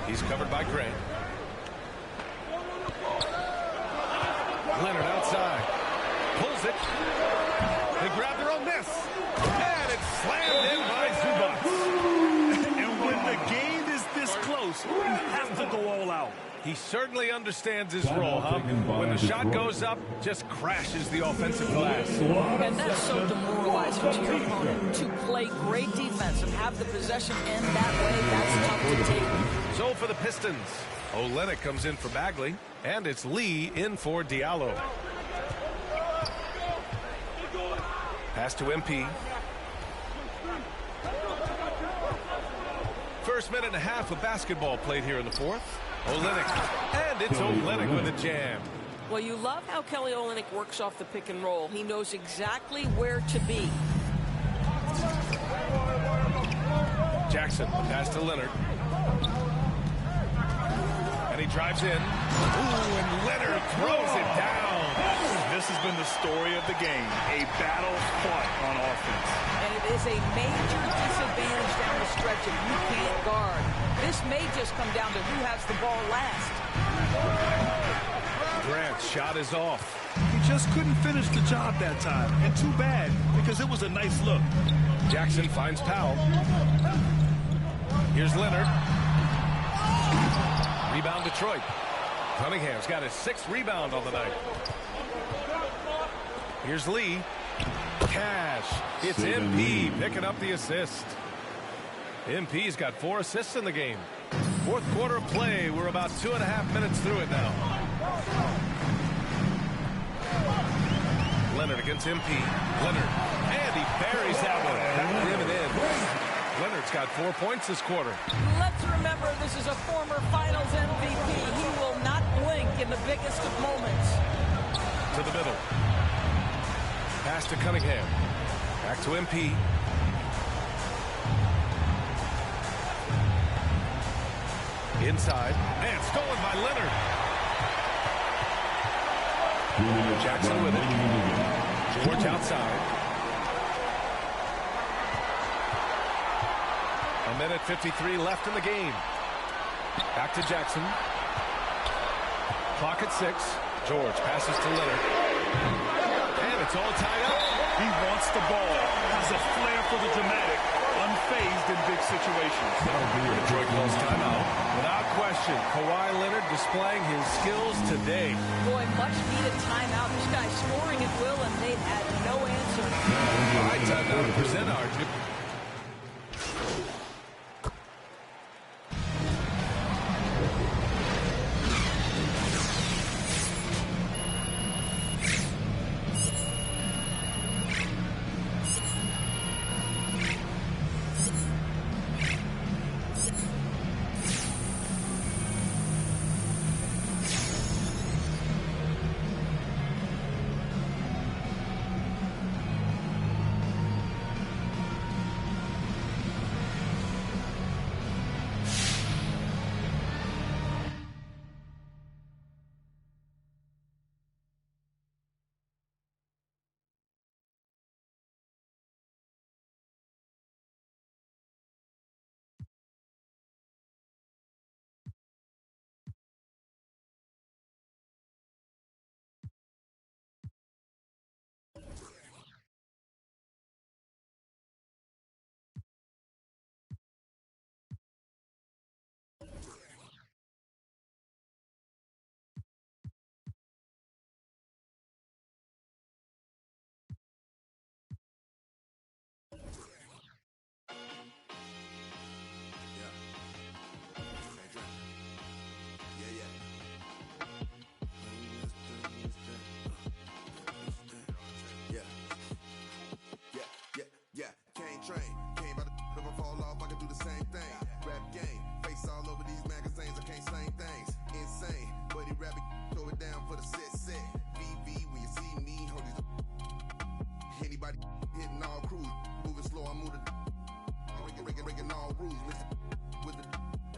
He's covered by Grant. Leonard outside. Pulls it. They grab their own miss. And it's slammed in by Zubats. And when the game is this close, you have to go all out. He certainly understands his role, huh? When the shot goes up, just crashes the offensive glass. And that's so demoralizing to your opponent. To play great defense and have the possession end that way, that's tough to take. So for the Pistons, Olynyk comes in for Bagley, and it's Lee in for Diallo. Pass to MP. First minute and a half of basketball played here in the fourth. Olynyk, and it's Olynyk with a jam. Well, you love how Kelly Olynyk works off the pick and roll. He knows exactly where to be. Jackson, pass to Leonard. And he drives in. Ooh, and Leonard throws it down. This has been the story of the game. A battle fought on offense. And it is a major disadvantage down the stretch if you can't guard. This may just come down to who has the ball last. Grant's shot is off. He just couldn't finish the job that time. And too bad, because it was a nice look. Jackson finds Powell. Here's Leonard. Rebound Detroit. Cunningham's got his 6th rebound on the night. Here's Lee. Cash. It's MP picking up the assist. MP's got 4 assists in the game. Fourth quarter of play. We're about 2.5 minutes through it now. Leonard against MP. Leonard. And he buries that one. Back rim and in. Leonard's got 4 points this quarter. Let's remember this is a former Finals MVP. He will not blink in the biggest of moments. To the middle. Pass to Cunningham. Back to MP. Inside. And stolen by Leonard. Jackson with it. George outside. A minute 53 left in the game. Back to Jackson. Clock at 6. George passes to Leonard. And it's all tied up. He wants the ball. Has a flair for the dramatic. Unfazed in big situations. Detroit calls timeout. Without question, Kawhi Leonard displaying his skills today. Boy, much needed timeout. This guy's scoring at will, and they've had no answer. All right, time now to present our train. Came by the if I fall off, I can do the same thing. Rap game, face all over these magazines, I can't slang things. Insane, buddy rapping, throw it down for the set. VV, when you see me, hold these. Anybody hitting all crews, moving slow, I move the. Breaking all rules, with the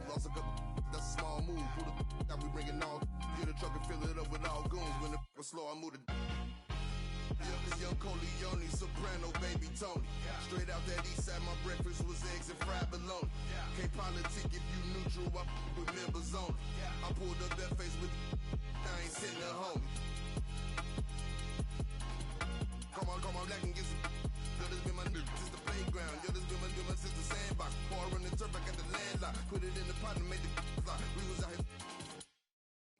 lost a couple. That's a small move. Who the that we bringing all? Get a truck and fill it up with all goons. When the was slow, I move the. Young Corleone, soprano, baby Tony. Straight out that east side, my breakfast was eggs and fried bologna. Can't politic if you neutral, I with members on it. I pulled up that face with I ain't sitting at home. Come on, black and get some. Yo, this been my new since the playground. Yo, this been my new since the sandbox. Before I run the turf, I got the landlock. Put it in the pot and made the fly. We was out here.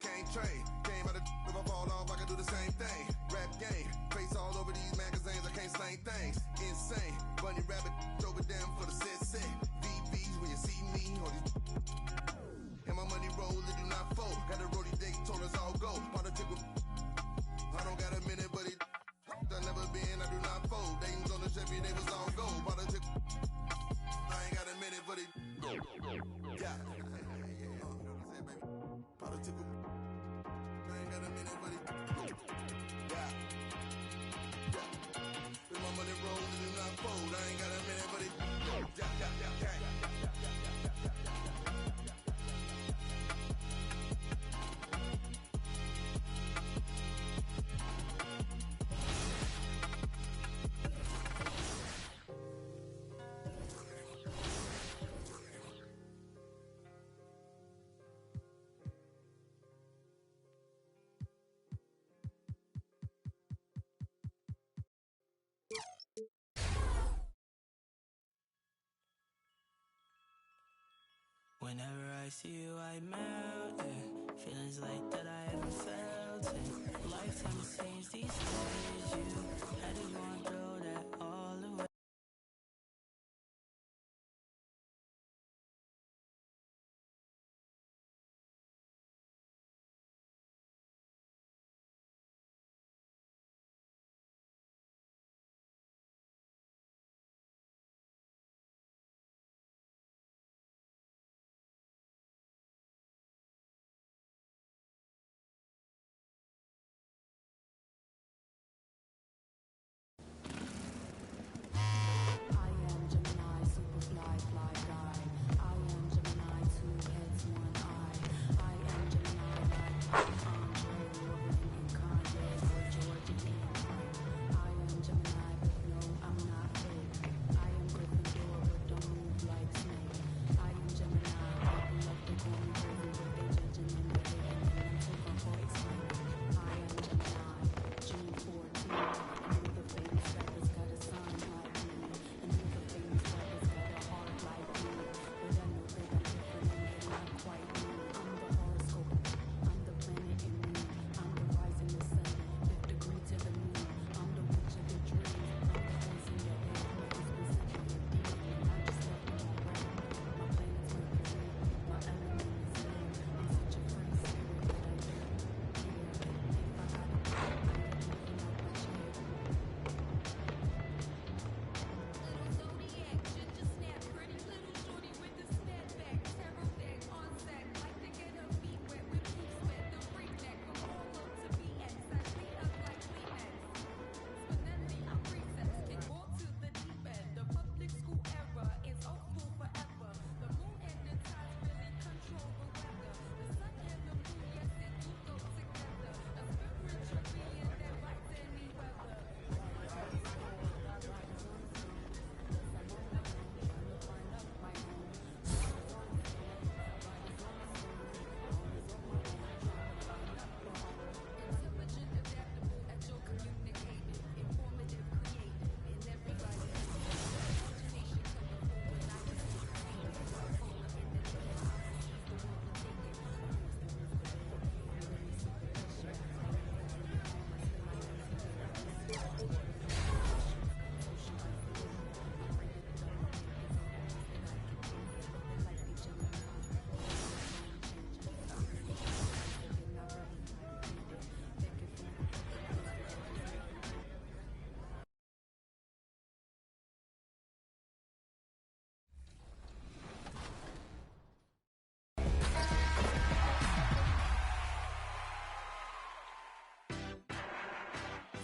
Can't train. Came out of if I fall off, I can do the same thing. Rap game. Face all over these magazines, I can't slang things. Insane. Bunny rabbit, throw it down for the set. VVs when you see me, hold these. And my money roll, it do not fold. Got a roadie date, told us all go. Politic with. I don't got a minute, but it. I never been, I do not fold. Dames on the Chevy, they was all gold. Politic. I ain't got a minute, but it. Yeah. Politic with. I ain't got a minute, but it. Yeah. With my money roll, it do not fold. I ain't got a minute, but it. Yeah. Whenever I see you, I melt, yeah. Feelings like that I haven't felt, yeah. Lifetime has changed these days, you had to go and throw that all away.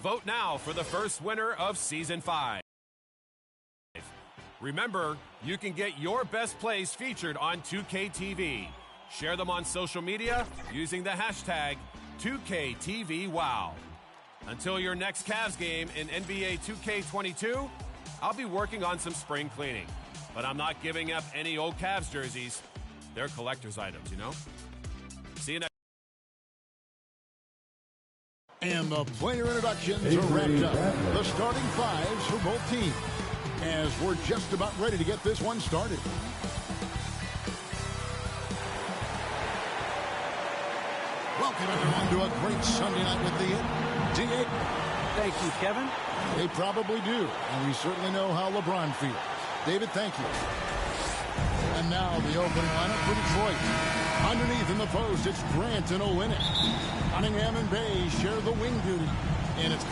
Vote now for the first winner of Season 5. Remember, you can get your best plays featured on 2K TV. Share them on social media using the hashtag 2KTVWow. Until your next Cavs game in NBA 2K22, I'll be working on some spring cleaning. But I'm not giving up any old Cavs jerseys. They're collector's items, you know? See you next. And the player introductions are wrapped up. The starting fives for both teams, as we're just about ready to get this one started. Welcome, everyone, to a great Sunday night with the D8. Thank you, Kevin. They probably do, and we certainly know how LeBron feels. David, thank you. And now the opening lineup for Detroit. Underneath in the post, it's Grant and Olynyk. Cunningham and Bay share the wing duty. And it's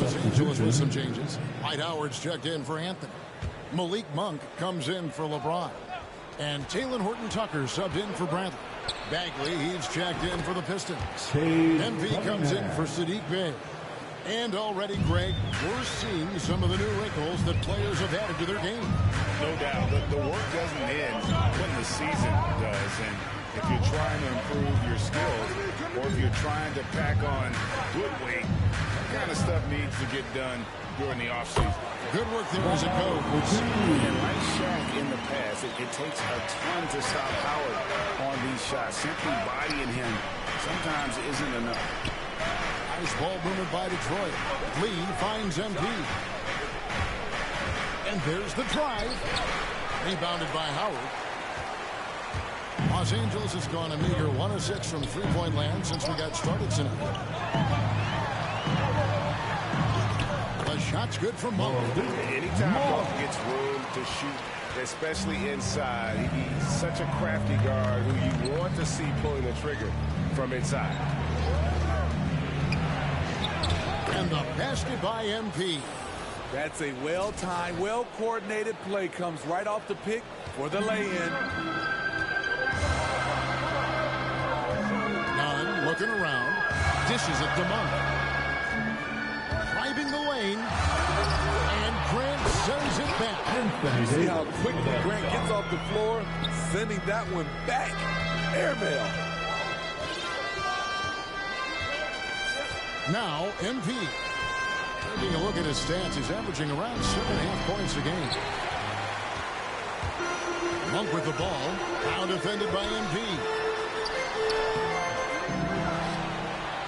Los Angeles with some changes. Dwight Howard's checked in for Anthony. Malik Monk comes in for LeBron. And Talen Horton-Tucker subbed in for Bradley. Bagley, he's checked in for the Pistons. MP comes in for Sadiq Bey. And already, Greg, we're seeing some of the new wrinkles that players have added to their game. No doubt. The work doesn't end when the season does. And if you're trying to improve your skills, or if you're trying to pack on good weight, that kind of stuff needs to get done during the offseason. Good work there as a coach. And like Shaq in the past, it takes a ton to stop Howard on these shots. Simply bodying him sometimes isn't enough. Nice ball movement by Detroit. Lee finds MP. And there's the drive. Rebounded by Howard. Los Angeles has gone a meager 1 of 6 from three-point land since we got started tonight. The shot's good from Monk. Anytime Monk gets room to shoot, especially inside, he's such a crafty guard who you want to see pulling the trigger from inside. And the basket by MP. That's a well-timed, well-coordinated play. Comes right off the pick for the lay-in. Nunn looking around. Dishes it to Monk. Driving the lane. And Grant sends it back. See how quickly Grant gets off the floor, sending that one back. Airmail. Now, MP. Taking a look at his stats, he's averaging around 7.5 points a game. Monk with the ball. Now defended by MP.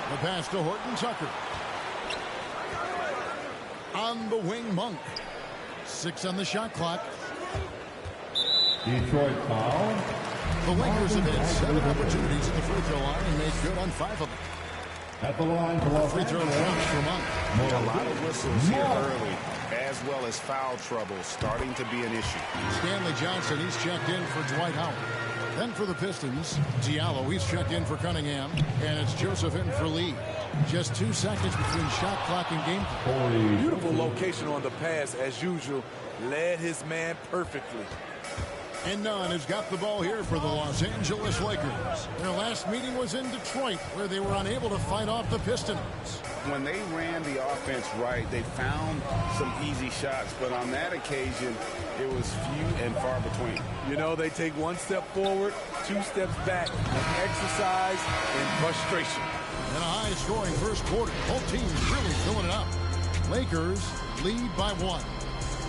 The pass to Horton-Tucker. On the wing, Monk. 6 on the shot clock. Detroit foul. The Lakers have had 7 opportunities at the free throw line and made good on 5 of them. At the line for free throw drops for Monk. A lot of whistles here early, as well as foul trouble starting to be an issue. Stanley Johnson, he's checked in for Dwight Howard. Then for the Pistons, Diallo, he's checked in for Cunningham. And it's Joseph in for Lee. Just 2 seconds between shot clock and game clock. Beautiful location on the pass, as usual. Led his man perfectly. And Nunn has got the ball here for the Los Angeles Lakers. Their last meeting was in Detroit, where they were unable to fight off the Pistons. When they ran the offense right, they found some easy shots, but on that occasion, it was few and far between. You know, they take 1 step forward, 2 steps back, an exercise in frustration. And a high-scoring first quarter. Both teams really filling it up. Lakers lead by 1.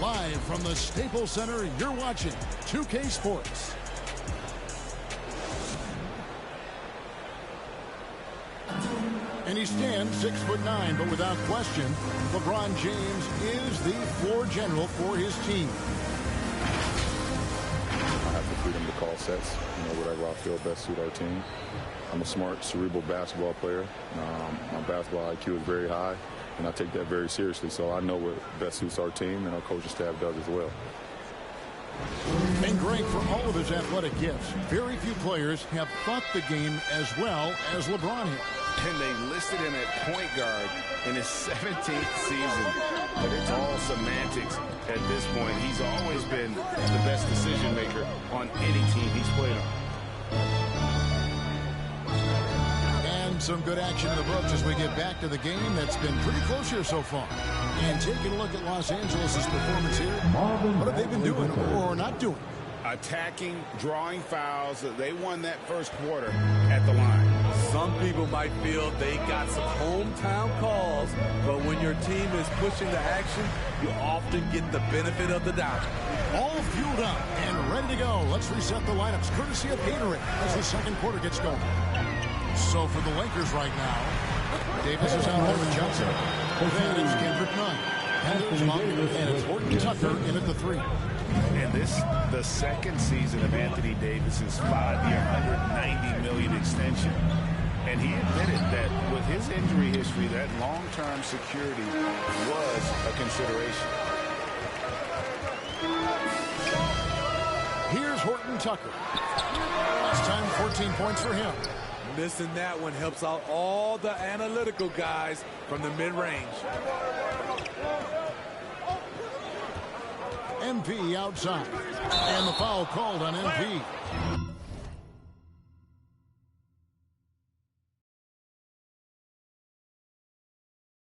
Live from the Staples Center, you're watching 2K Sports. And he stands 6'9", but without question, LeBron James is the floor general for his team. I have the freedom to call sets, whatever I feel best suit our team. I'm a smart, cerebral basketball player. My basketball IQ is very high, and I take that very seriously. So I know what best suits our team, and our coaching staff does as well. And Greg, for all of his athletic gifts, very few players have thought the game as well as LeBron has. And they listed him at point guard in his 17th season. But it's all semantics at this point. He's always been the best decision maker on any team he's played on. And some good action in the books as we get back to the game that's been pretty close here so far. And taking a look at Los Angeles' performance here, what have they been doing or not doing? Attacking, drawing fouls. They won that first quarter at the line. Some people might feel they got some hometown calls, but when your team is pushing the action, you often get the benefit of the doubt. All fueled up and ready to go. Let's reset the lineups courtesy of Gatorade as the second quarter gets going. So for the Lakers right now, Davis is out there with Johnson. Then it's Kendrick Nunn. And there's Monk, and it's Horton Tucker in at the 3. And this, the second season of Anthony Davis's 5-year, $190 million extension. And he admitted that with his injury history, that long-term security was a consideration. Here's Horton Tucker. Last time, 14 points for him. Missing that one helps out all the analytical guys from the mid-range. MP outside. And the foul called on MP.